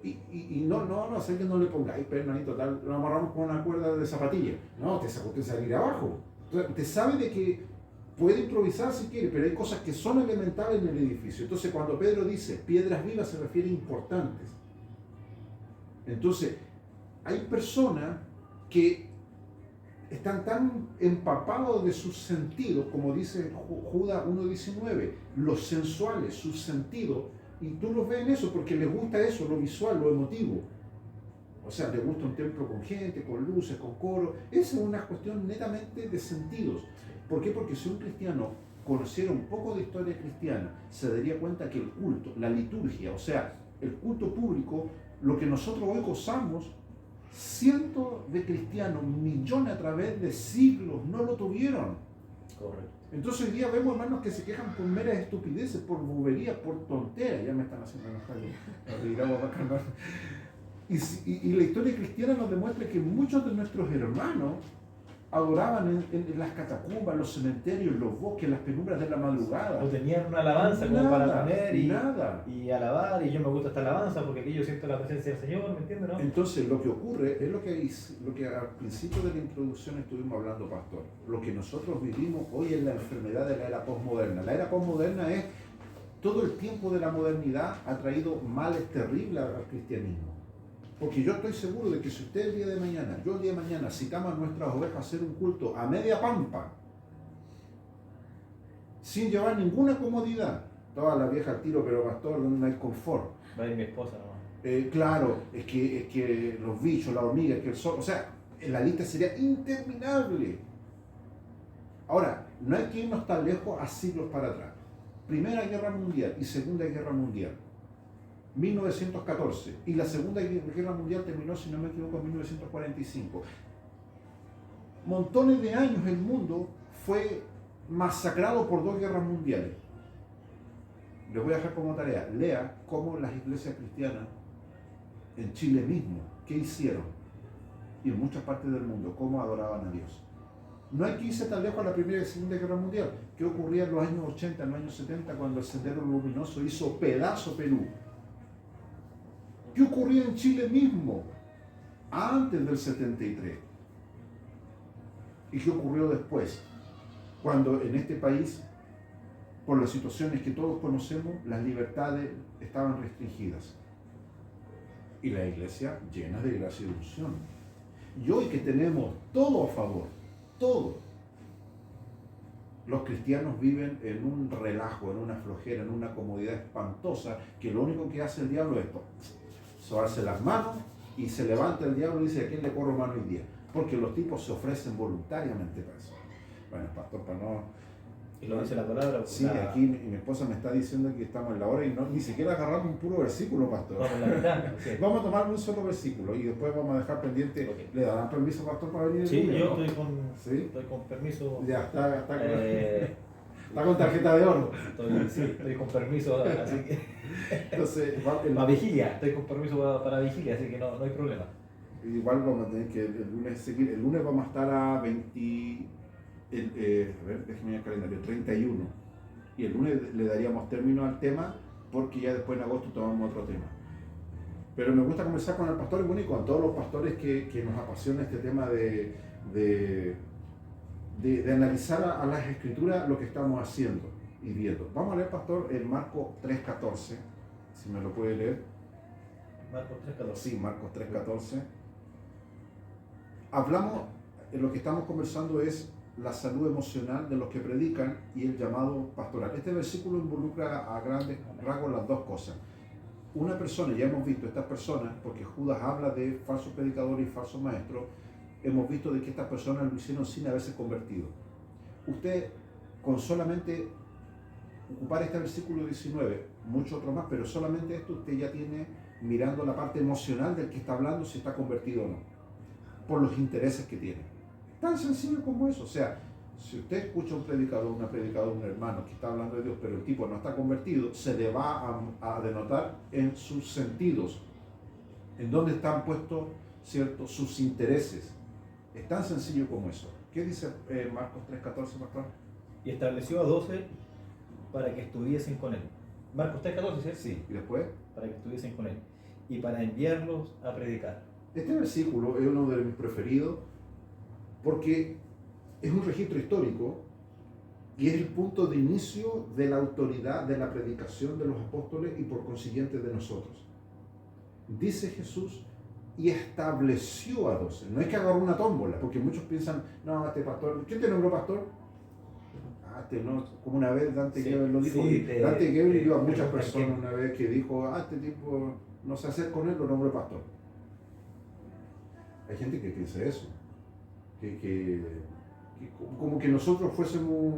y no, sé que no le pongáis, hermanito, tal, lo amarramos con una cuerda de zapatilla. No, te saca usted salir abajo. Entonces, usted sabe de que puede improvisar si quiere, pero hay cosas que son elementales en el edificio. Entonces, cuando Pedro dice piedras vivas, se refiere a importantes. Entonces, hay personas que están tan empapados de sus sentidos, como dice Judas 1.19, los sensuales, sus sentidos, y tú los ves en eso porque les gusta eso, lo visual, lo emotivo. O sea, les gusta un templo con gente, con luces, con coro. Esa es una cuestión netamente de sentidos. ¿Por qué? Porque si un cristiano conociera un poco de historia cristiana, se daría cuenta que el culto, la liturgia, o sea, el culto público, lo que nosotros hoy gozamos, cientos de cristianos, millones a través de siglos, no lo tuvieron. Correcto. Entonces hoy día vemos hermanos que se quejan por meras estupideces, por boberías, por tonteras. Ya me están haciendo enojar. Y la historia cristiana nos demuestra que muchos de nuestros hermanos adoraban en las catacumbas, en los cementerios, en los bosques, en las penumbras de la madrugada. No tenían una alabanza como para poner y alabar, y yo me gusta esta alabanza porque aquí yo siento la presencia del Señor, ¿me entiendes, no? Entonces lo que ocurre es lo que al principio de la introducción estuvimos hablando, pastor. Lo que nosotros vivimos hoy es la enfermedad de la era posmoderna. La era posmoderna es todo el tiempo de la modernidad ha traído males terribles al cristianismo. Porque yo estoy seguro de que si usted el día de mañana, yo el día de mañana, citamos a nuestras ovejas a hacer un culto a media pampa, sin llevar ninguna comodidad, toda la vieja al tiro, pero pastor, no hay confort. Va a ir mi esposa nomás. Claro, es que los bichos, la hormiga, que el sol, o sea, la lista sería interminable. Ahora, no hay que irnos tan lejos a siglos para atrás. Primera Guerra Mundial y Segunda Guerra Mundial. 1914, y la Segunda Guerra Mundial terminó, si no me equivoco, en 1945. Montones de años el mundo fue masacrado por 2 guerras mundiales. Les voy a dejar como tarea, lea cómo las iglesias cristianas en Chile mismo, qué hicieron, y en muchas partes del mundo, cómo adoraban a Dios. No hay que irse tan lejos a la Primera y Segunda Guerra Mundial. ¿Qué ocurría en los años 80, en los años 70, cuando el Sendero Luminoso hizo pedazo Perú? ¿Qué ocurría en Chile mismo antes del 73? ¿Y qué ocurrió después? Cuando en este país, por las situaciones que todos conocemos, las libertades estaban restringidas. Y la iglesia llena de gracia y de unción. Y hoy que tenemos todo a favor, todo, los cristianos viven en un relajo, en una flojera, en una comodidad espantosa, que lo único que hace el diablo es sobarse las manos y se levanta el diablo y dice: ¿a quién le corro mano hoy día? Porque los tipos se ofrecen voluntariamente para eso. Bueno, pastor, para no... Y lo dice la palabra. Sí, aquí mi esposa me está diciendo que estamos en la hora y ni siquiera agarramos un puro versículo, pastor. Vamos a la mitad. Sí. Vamos a tomar un solo versículo y después vamos a dejar pendiente. Okay. ¿Le darán permiso, pastor, para venir el Sí, lunes, yo no? estoy con permiso. Ya está con tarjeta de oro. Estoy con permiso, así que... Entonces, para vigilia, estoy con permiso para vigilia, así que no hay problema. Igual vamos a tener que el lunes seguir. El lunes vamos a estar a 20... a ver, déjeme ver el calendario, 31. Y el lunes le daríamos término al tema, porque ya después en agosto tomamos otro tema. Pero me gusta conversar con el pastor y bueno, y con todos los pastores que nos apasiona este tema de analizar a las escrituras lo que estamos haciendo y viendo. Vamos a leer, pastor, en Marcos 3:14, si me lo puede leer. Marcos 3:14. Sí, Marcos 3:14. Hablamos, lo que estamos conversando es la salud emocional de los que predican y el llamado pastoral. Este versículo involucra a grandes rasgos las dos cosas. Una persona, ya hemos visto estas personas, porque Judas habla de falsos predicadores y falsos maestros, hemos visto de que estas personas lo hicieron sin haberse convertido. Usted, con solamente ocupar este versículo 19, mucho otro más, pero solamente esto usted ya tiene mirando la parte emocional del que está hablando, si está convertido o no, por los intereses que tiene. Tan sencillo como eso. O sea, si usted escucha a un predicador, un hermano que está hablando de Dios, pero el tipo no está convertido, se le va a denotar en sus sentidos, en dónde están puestos, ¿cierto?, sus intereses. Es tan sencillo como eso. ¿Qué dice Marcos 3:14, pastor? Y estableció a 12 para que estuviesen con él. Marcos 3:14, ¿cierto? Sí, y después, para que estuviesen con él. Y para enviarlos a predicar. este versículo es uno de mis preferidos porque es un registro histórico y es el punto de inicio de la autoridad de la predicación de los apóstoles y por consiguiente de nosotros. Dice Jesús: y estableció a 12. No es que agarró una tómbola, porque muchos piensan: no, este pastor, ¿quién te nombró pastor? No, como una vez Dante Gebel lo dijo. Sí, Dante Gebel dio a muchas personas una vez que dijo: este tipo, no sé hacer con él, lo nombró pastor. Hay gente que piensa eso, que como que nosotros fuésemos,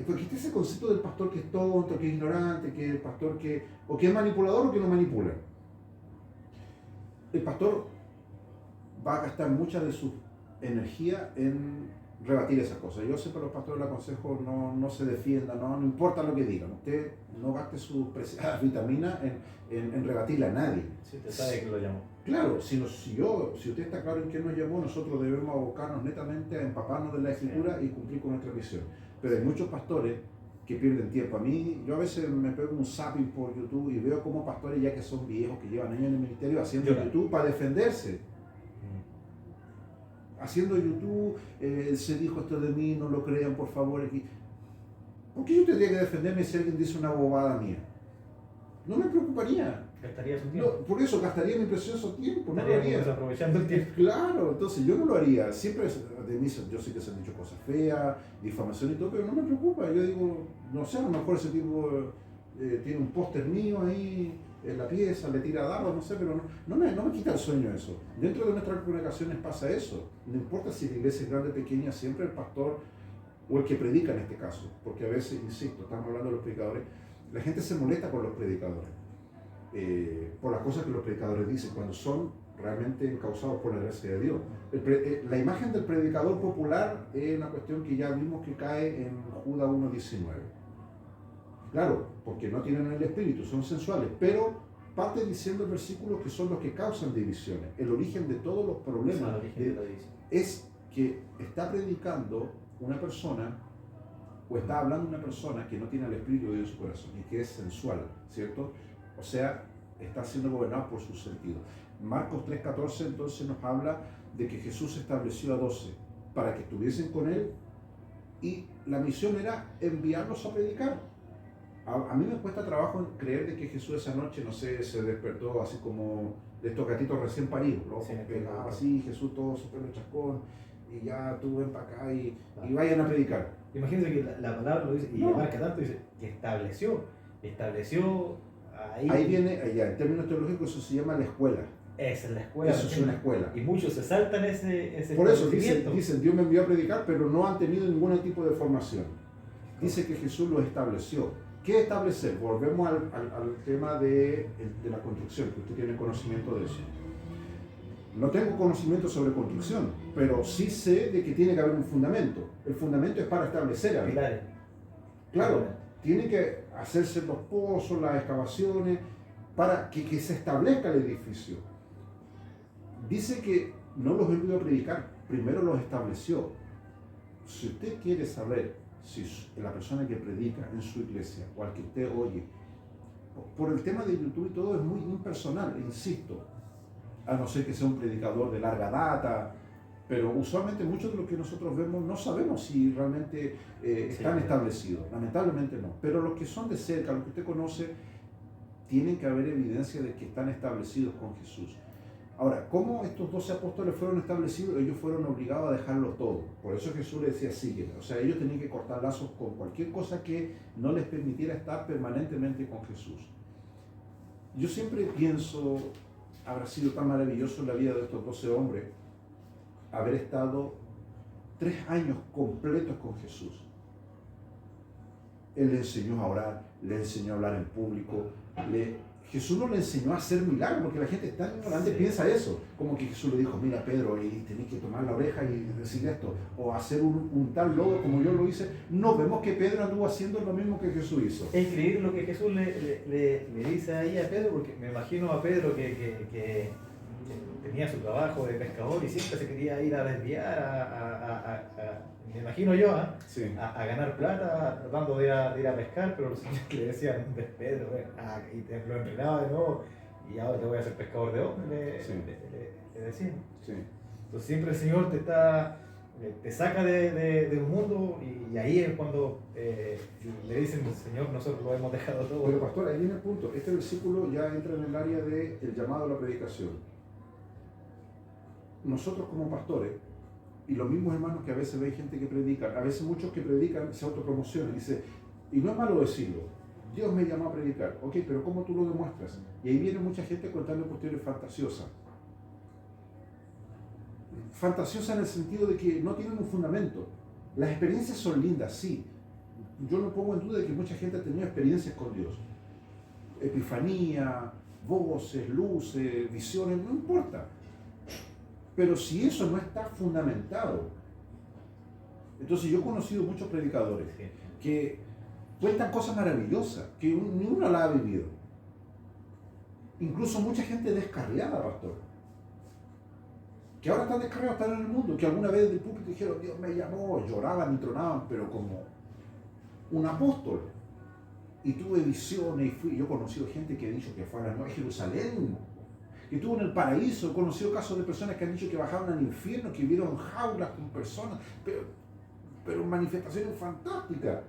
porque existe ese concepto del pastor que es tonto, que es ignorante, que el pastor que o que es manipulador o que no manipula. El pastor va a gastar mucha de su energía en rebatir esas cosas. Yo siempre a los pastores les aconsejo: no se defiendan, no importa lo que digan. Usted no gaste su preciada vitamina en rebatirle a nadie. Sí, usted sabe que lo llamó. Claro, si usted está claro en qué nos llamó, nosotros debemos abocarnos netamente a empaparnos de la Escritura y cumplir con nuestra misión. Pero hay muchos pastores que pierden tiempo. A mí, yo a veces me pego un zapping por YouTube y veo como pastores ya que son viejos, que llevan años en el ministerio, haciendo YouTube para defenderse. Haciendo YouTube, se dijo esto de mí, no lo crean, por favor. ¿Por qué yo tendría que defenderme si alguien dice una bobada mía? No me preocuparía. Gastaría su tiempo. No, por eso gastaría mi precioso tiempo. No lo Estaría haría. aprovechando el tiempo. Claro, entonces yo no lo haría. Siempre de mí, yo sé que se han dicho cosas feas, difamación y todo, pero no me preocupa. Yo digo, no sé, a lo mejor ese tipo tiene un póster mío ahí en la pieza, le tira dardos, no sé, pero no me quita el sueño eso. Dentro de nuestras congregaciones pasa eso. No importa si la iglesia es grande o pequeña, siempre el pastor o el que predica en este caso, porque a veces, insisto, estamos hablando de los predicadores, la gente se molesta con los predicadores. Por las cosas que los predicadores dicen, cuando son realmente encausados por la gracia de Dios. La imagen del predicador popular es una cuestión que ya vimos que cae en Judas 1:19. Claro, porque no tienen el espíritu, son sensuales, pero parte diciendo el versículo que son los que causan divisiones. El origen de todos los problemas es que está predicando una persona o está hablando una persona que no tiene el espíritu de Dios en su corazón y que es sensual, ¿cierto? O sea, está siendo gobernado por sus sentidos. Marcos 3:14 entonces nos habla de que Jesús estableció a 12 para que estuviesen con él y la misión era enviarlos a predicar. A mí me cuesta trabajo creer de que Jesús esa noche, no sé, se despertó así como de estos gatitos recién paridos, los ojos pegados así, Jesús todo su pelo chascón, y ya tú ven para acá y vayan a predicar. Imagínense que la palabra lo dice, y abarca tanto, dice que estableció ahí. Ahí viene, allá, en términos teológicos eso se llama la escuela. Esa es la escuela. Eso es una escuela. Y muchos se saltan ese Por eso dicen, Dios me envió a predicar, pero no han tenido ningún tipo de formación. Dice que Jesús lo estableció. ¿Qué establecer? Volvemos al tema de la construcción, que usted tiene conocimiento de eso. No tengo conocimiento sobre construcción, pero sí sé de que tiene que haber un fundamento. El fundamento es para establecer algo. Claro, tiene que hacerse los pozos, las excavaciones, para que se establezca el edificio. Dice que no los envió a predicar, primero los estableció. Si usted quiere saber si la persona que predica en su iglesia o al que usted oye, por el tema de YouTube y todo es muy impersonal, insisto, a no ser que sea un predicador de larga data, pero usualmente muchos de los que nosotros vemos no sabemos si realmente están establecidos, lamentablemente no, pero los que son de cerca, los que usted conoce, tienen que haber evidencia de que están establecidos con Jesús. Ahora, ¿cómo estos 12 apóstoles fueron establecidos? Ellos fueron obligados a dejarlo todo. Por eso Jesús les decía, sígueme. O sea, ellos tenían que cortar lazos con cualquier cosa que no les permitiera estar permanentemente con Jesús. Yo siempre pienso, habrá sido tan maravilloso en la vida de estos 12 hombres haber estado 3 años completos con Jesús. Él le enseñó a orar, le enseñó a hablar en público, Jesús no le enseñó a hacer milagros, porque la gente tan ignorante piensa eso, como que Jesús le dijo, mira Pedro, y tenés que tomar la oreja y decir esto, o hacer un tal lodo como yo lo hice. No, vemos que Pedro anduvo haciendo lo mismo que Jesús hizo. Es increíble lo que Jesús le dice ahí a Pedro, porque me imagino a Pedro que tenía su trabajo de pescador y siempre se quería ir a desviar, me imagino yo, sí, a ganar plata tratando de ir a pescar, pero los señores le decían, Pedro, y te lo entrenaba de nuevo, y ahora te voy a hacer pescador de hombres, le decían. Sí. Entonces siempre el Señor te saca de un mundo, y ahí es cuando le dicen, Señor, nosotros lo hemos dejado todo. Pero pastor, ahí viene el punto. Este versículo ya entra en el área del llamado a la predicación. Nosotros como pastores, y los mismos hermanos que a veces ven gente que predica, a veces muchos que predican se autopromocionan, dice, y no es malo decirlo, Dios me llamó a predicar, ok, pero ¿cómo tú lo demuestras? Y ahí viene mucha gente contando cuestiones fantasiosas. Fantasiosa en el sentido de que no tienen un fundamento. Las experiencias son lindas, sí. Yo no pongo en duda de que mucha gente ha tenido experiencias con Dios. Epifanía, voces, luces, visiones, no importa. Pero si eso no está fundamentado, entonces yo he conocido muchos predicadores que cuentan cosas maravillosas, que ni uno la ha vivido. Incluso mucha gente descarriada, pastor, que ahora están descarriados, están en el mundo, que alguna vez del púlpito dijeron, Dios me llamó, lloraban y tronaban, pero como un apóstol. Y tuve visiones y yo he conocido gente que ha dicho que fue a la Nueva Jerusalén, que estuvo en el paraíso. He conocido casos de personas que han dicho que bajaron al infierno, que vieron jaulas con personas, pero manifestaciones fantásticas.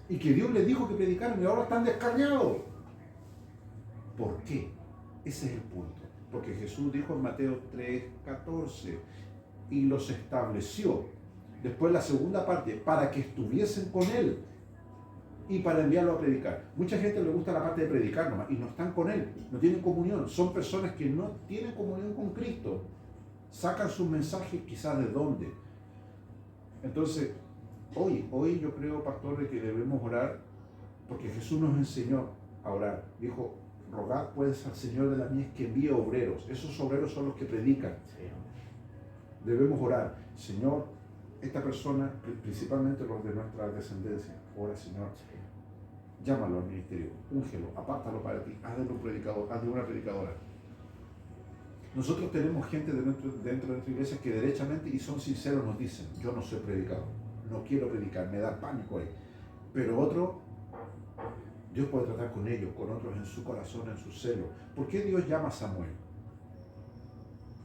Y que Dios les dijo que predicaran y ahora están descarriados. ¿Por qué? Ese es el punto. Porque Jesús dijo en Mateo 3:14, y los estableció. Después la segunda parte, para que estuviesen con Él y para enviarlo a predicar. Mucha gente le gusta la parte de predicar nomás y no están con Él, no tienen comunión. Son personas que no tienen comunión con Cristo. Sacan sus mensajes quizás de dónde. Entonces, hoy yo creo, pastor, de que debemos orar, porque Jesús nos enseñó a orar. Dijo, rogad pues al Señor de la mies que envíe obreros. Esos obreros son los que predican. Sí. Debemos orar. Señor, esta persona, principalmente los de nuestra descendencia, ora, Señor, llámalo al ministerio, úngelo, apártalo para ti, hazle un predicador, hazle una predicadora. Nosotros tenemos gente dentro de nuestra iglesia que derechamente y son sinceros nos dicen, yo no soy predicador, no quiero predicar, me da pánico ahí. Pero otro, Dios puede tratar con ellos, con otros en su corazón, en su celo. ¿Por qué Dios llama a Samuel?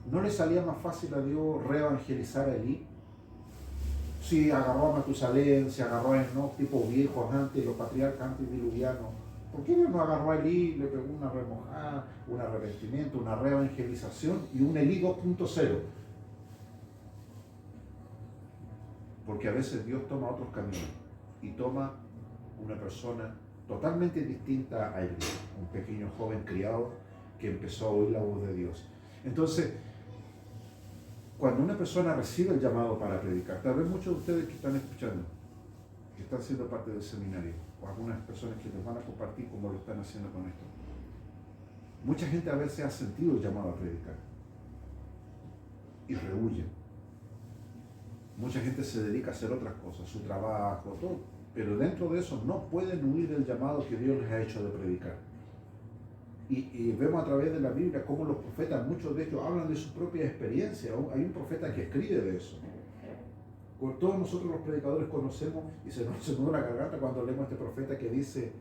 ¿No le salía más fácil a Dios reevangelizar a Elí? Si agarró a Matusalén, si agarró a Enoch, tipo viejos antes, los patriarcas antediluvianos. ¿Por qué Dios no agarró a Elí, le pegó una remojada, un arrepentimiento, una reevangelización y un Elí 2.0? Porque a veces Dios toma otros caminos y toma una persona totalmente distinta a Elí, un pequeño joven criado que empezó a oír la voz de Dios. Entonces, cuando una persona recibe el llamado para predicar, tal vez muchos de ustedes que están escuchando, que están siendo parte del seminario, o algunas personas que les van a compartir cómo lo están haciendo con esto, mucha gente a veces ha sentido el llamado a predicar y rehuye. Mucha gente se dedica a hacer otras cosas, su trabajo, todo, pero dentro de eso no pueden huir del llamado que Dios les ha hecho de predicar. Y vemos a través de la Biblia cómo los profetas, muchos de ellos hablan de su propia experiencia. Hay un profeta que escribe de eso. Todos nosotros los predicadores conocemos y se nos nuda la garganta cuando leemos a este profeta que dice,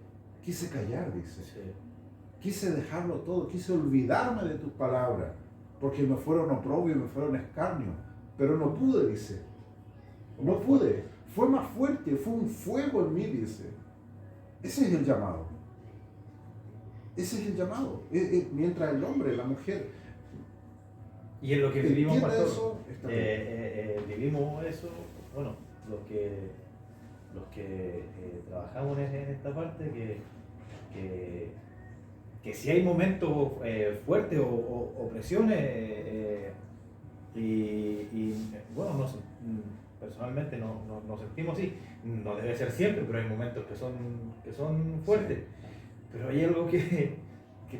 quise callar, dice. Sí. Quise dejarlo todo, quise olvidarme de tus palabras, porque me fueron oprobio y me fueron escarnio. Pero no pude, dice. No pude. Fue más fuerte, fue un fuego en mí, dice. Ese es el llamado. Ese es el llamado. Mientras el hombre, la mujer. Y en lo que vivimos, pastor, eso, vivimos eso, bueno, los que trabajamos en esta parte, que si hay momentos fuertes o presiones, y bueno, personalmente no sentimos así, no debe ser siempre, pero hay momentos que son fuertes. Sí. Pero hay algo que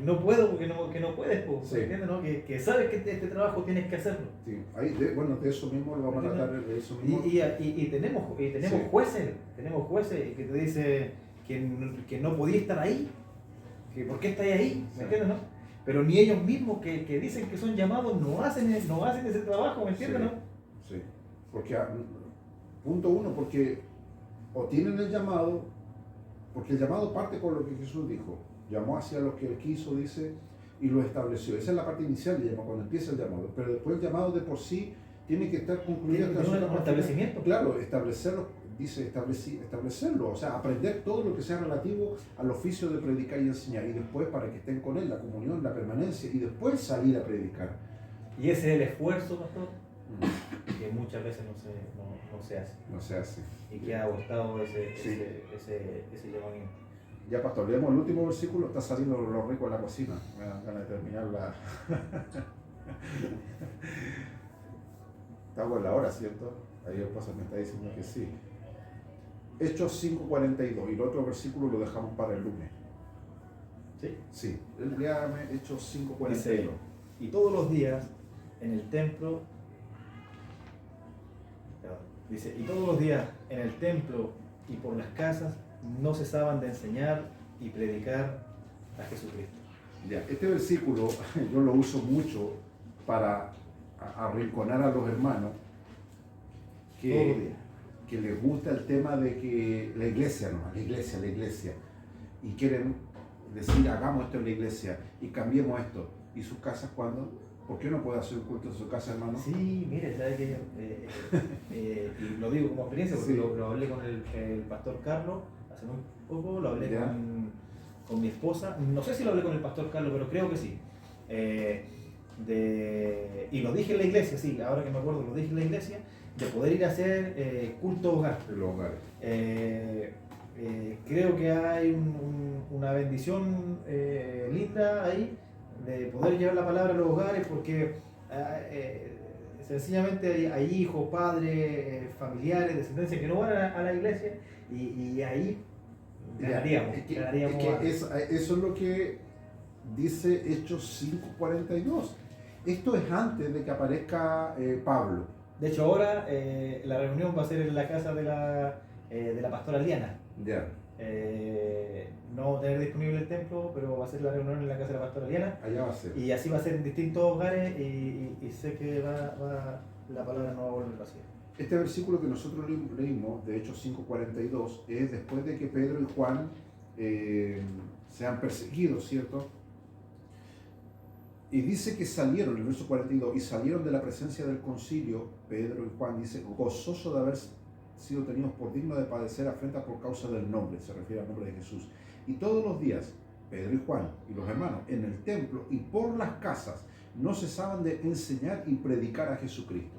no puedo, porque no puedes, sí. ¿Entiendes? ¿No? Que sabes que este trabajo tienes que hacerlo. Sí. De eso mismo lo vamos a tratar, de eso mismo. Y tenemos sí. jueces que te dicen que no podías estar ahí, que por qué estáis ahí, ¿me entiendes? ¿No? Pero ni ellos mismos que dicen que son llamados no hacen ese trabajo, ¿me entiendes? Sí. ¿No? Sí, porque, punto uno, porque o tienen el llamado, porque el llamado parte con lo que Jesús dijo, llamó hacia lo que Él quiso, dice, y lo estableció. Esa es la parte inicial del llamado, cuando empieza el llamado, pero después el llamado de por sí tiene que estar concluido. Tiene un establecimiento. Claro, establecerlo, dice establecerlo, o sea, aprender todo lo que sea relativo al oficio de predicar y enseñar, y después para que estén con Él, la comunión, la permanencia, y después salir a predicar. Y ese es el esfuerzo, pastor, que muchas veces no se hace. No se hace. Y que ha agotado ese llamamiento. Ya, pastor, leemos el último versículo. Está saliendo lo rico en la cocina. Me dan ganas de terminar la... Estamos en la hora, ¿cierto? Ahí el pastor me está diciendo que sí. Hechos 5:42. Y el otro versículo lo dejamos para el lunes. ¿Sí? Sí. Léame Hechos 5:42. Dice, y todos los días en el templo... Dice, y todos los días en el templo y por las casas no cesaban de enseñar y predicar a Jesucristo. Ya, este versículo yo lo uso mucho para arrinconar a los hermanos que les gusta el tema de que la iglesia, y quieren decir, hagamos esto en la iglesia y cambiemos esto. ¿Y sus casas cuándo? ¿Por qué no puede hacer un culto en su casa, hermano? Sí, mire, ¿sabe qué? Y lo digo como experiencia porque sí. lo hablé con el pastor Carlos hace muy poco, lo hablé con mi esposa, no sé si lo hablé con el pastor Carlos, pero creo que sí. Y lo dije en la iglesia, sí, ahora que me acuerdo, lo dije en la iglesia, de poder ir a hacer culto hogar. En los hogares. Creo que hay una bendición linda ahí, de poder llevar la palabra a los hogares, porque sencillamente hay hijos, padres, familiares, descendencia que no van a la iglesia, y ahí ganaríamos. Eso es lo que dice Hechos 5:42. Esto es antes de que aparezca Pablo. De hecho, ahora la reunión va a ser en la casa de la pastora Liana. Ya. No vamos a tener disponible el templo, pero va a ser la reunión en la casa de la pastora Liana. Allá va a ser. Y así va a ser en distintos hogares, y sé que la palabra no va a volver vacía. Este versículo que nosotros leímos, de Hechos 5:42, es después de que Pedro y Juan sean perseguidos, ¿cierto? Y dice que salieron, en el verso 42, y salieron de la presencia del concilio, Pedro y Juan, dice, gozoso de haber sido tenidos por dignos de padecer afrenta por causa del nombre, se refiere al nombre de Jesús. Y todos los días, Pedro y Juan y los hermanos, en el templo y por las casas, no cesaban de enseñar y predicar a Jesucristo.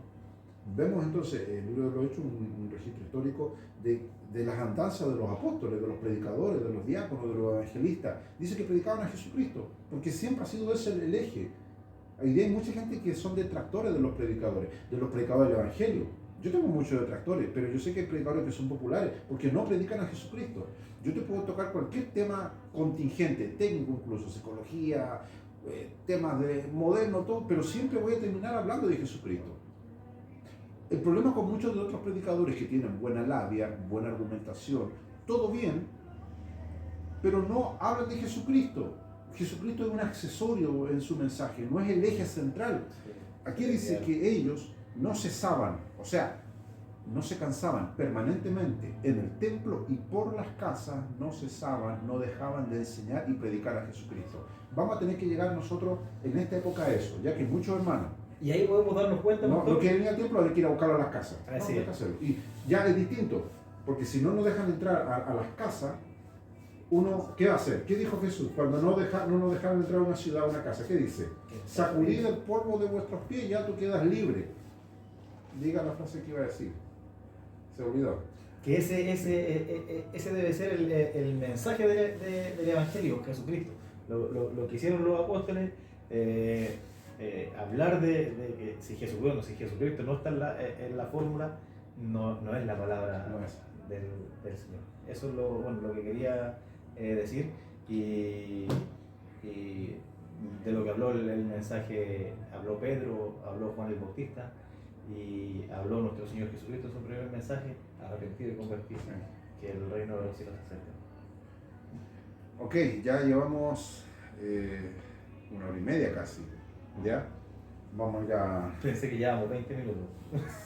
Vemos entonces en el libro de los Hechos un registro histórico de las andanzas de los apóstoles, de los predicadores, de los diáconos, de los evangelistas. Dice que predicaban a Jesucristo, porque siempre ha sido ese el eje. Hay mucha gente que son detractores de los predicadores del evangelio. Yo tengo muchos detractores, pero yo sé que hay predicadores que son populares porque no predican a Jesucristo. Yo te puedo tocar cualquier tema contingente, técnico incluso, psicología, temas de moderno, todo, pero siempre voy a terminar hablando de Jesucristo. El problema con muchos de otros predicadores que tienen buena labia, buena argumentación, todo bien, pero no hablan de Jesucristo. Jesucristo es un accesorio en su mensaje, no es el eje central. Aquí dice que ellos no cesaban, o sea, no se cansaban permanentemente en el templo y por las casas no cesaban, no dejaban de enseñar y predicar a Jesucristo. Vamos a tener que llegar nosotros en esta época a eso, ya que muchos hermanos, y ahí podemos darnos cuenta. no quieren ir al templo, hay que ir a buscarlo a las casas. Así no, hay que hacerlo. Y ya es distinto, porque si no nos dejan entrar a las casas, uno, ¿qué va a hacer? ¿Qué dijo Jesús? Cuando no nos dejaron entrar a una ciudad, a una casa, ¿qué dice? Sacudid el polvo de vuestros pies y ya tú quedas libre. Diga la frase que iba a decir. Se olvidó. Que ese debe ser el mensaje del Evangelio, Jesucristo. Lo que hicieron los apóstoles, hablar de que si Jesucristo no está en la fórmula, no es la palabra del Señor. Eso es lo que quería decir. Y de lo que habló el mensaje, habló Pedro, habló Juan el Bautista, y habló nuestro Señor Jesucristo en su primer mensaje: arrepentido y convertirse, que el reino de los cielos se acerca. Ok, ya llevamos 1 hora y media casi, ¿ya? Vamos ya... Pensé que llevábamos 20 minutos.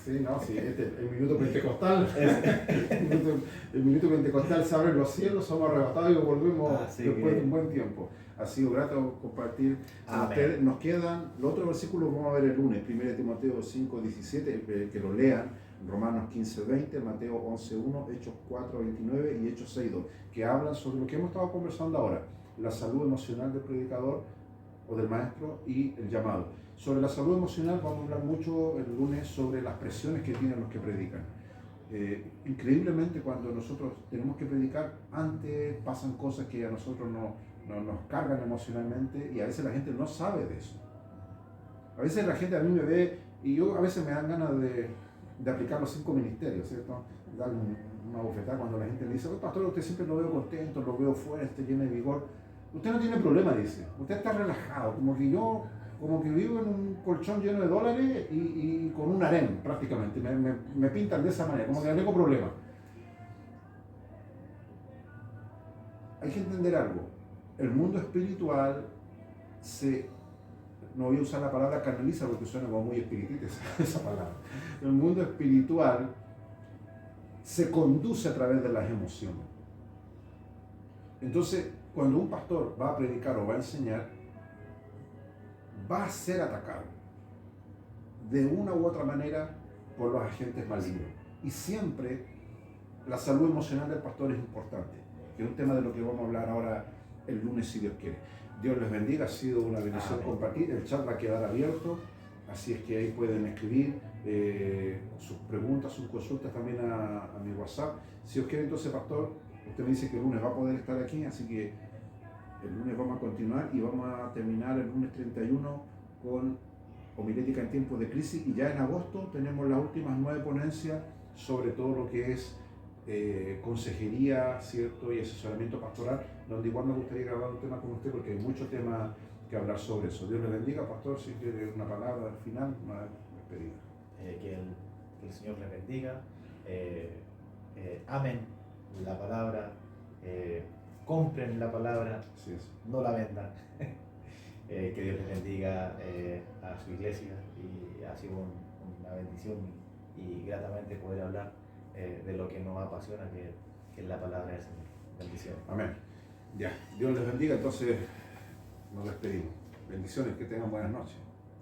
Sí, no, sí, el minuto pentecostal. el minuto pentecostal se abren los cielos, somos arrebatados y volvemos después de un buen tiempo. Ha sido grato compartir con ustedes. Nos quedan los otros versículos, vamos a ver el lunes, 1 Timoteo 5, 17, que lo lean, Romanos 15, 20, Mateo 11, 1, Hechos 4, 29 y Hechos 6, 2, que hablan sobre lo que hemos estado conversando ahora, la salud emocional del predicador o del maestro y el llamado. Sobre la salud emocional vamos a hablar mucho el lunes sobre las presiones que tienen los que predican. Increíblemente, cuando nosotros tenemos que predicar, antes pasan cosas que a nosotros nos cargan emocionalmente, y a veces la gente no sabe de eso. A veces la gente a mí me ve, y yo a veces me dan ganas de aplicar los 5 ministerios, ¿cierto? Darle una bofetada cuando la gente me dice: pastor, usted siempre lo veo contento, lo veo fuerte, lleno de vigor. Usted no tiene problema, dice. Usted está relajado, como que vivo en un colchón lleno de dólares y con un harén prácticamente. Me pintan de esa manera, como que no tengo problema. Hay que entender algo. El mundo espiritual no voy a usar la palabra canaliza porque suena como muy espiritista esa palabra. El mundo espiritual se conduce a través de las emociones. Entonces, cuando un pastor va a predicar o va a enseñar, va a ser atacado de una u otra manera por los agentes malignos. Y siempre la salud emocional del pastor es importante, que es un tema de lo que vamos a hablar ahora el lunes, si Dios quiere. Dios les bendiga, ha sido una bendición compartir. El chat va a quedar abierto, así es que ahí pueden escribir sus preguntas, sus consultas también a mi WhatsApp. Si Dios quiere, entonces, pastor, usted me dice que el lunes va a poder estar aquí, así que el lunes vamos a continuar y vamos a terminar el lunes 31 con homilética en tiempos de crisis, y ya en agosto tenemos las últimas 9 ponencias sobre todo lo que es consejería, ¿cierto? Y asesoramiento pastoral, donde igual me gustaría grabar un tema con usted porque hay mucho tema que hablar sobre eso. Dios le bendiga, pastor, si quiere una palabra al final, una despedida. Que el Señor le bendiga, amen la palabra, compren la palabra, no la vendan. Que Dios les bendiga a su iglesia, y ha sido una bendición y gratamente poder hablar de lo que nos apasiona, que es la palabra del Señor. Bendiciones. Amén. Ya, Dios les bendiga, entonces nos despedimos. Bendiciones, que tengan buenas noches.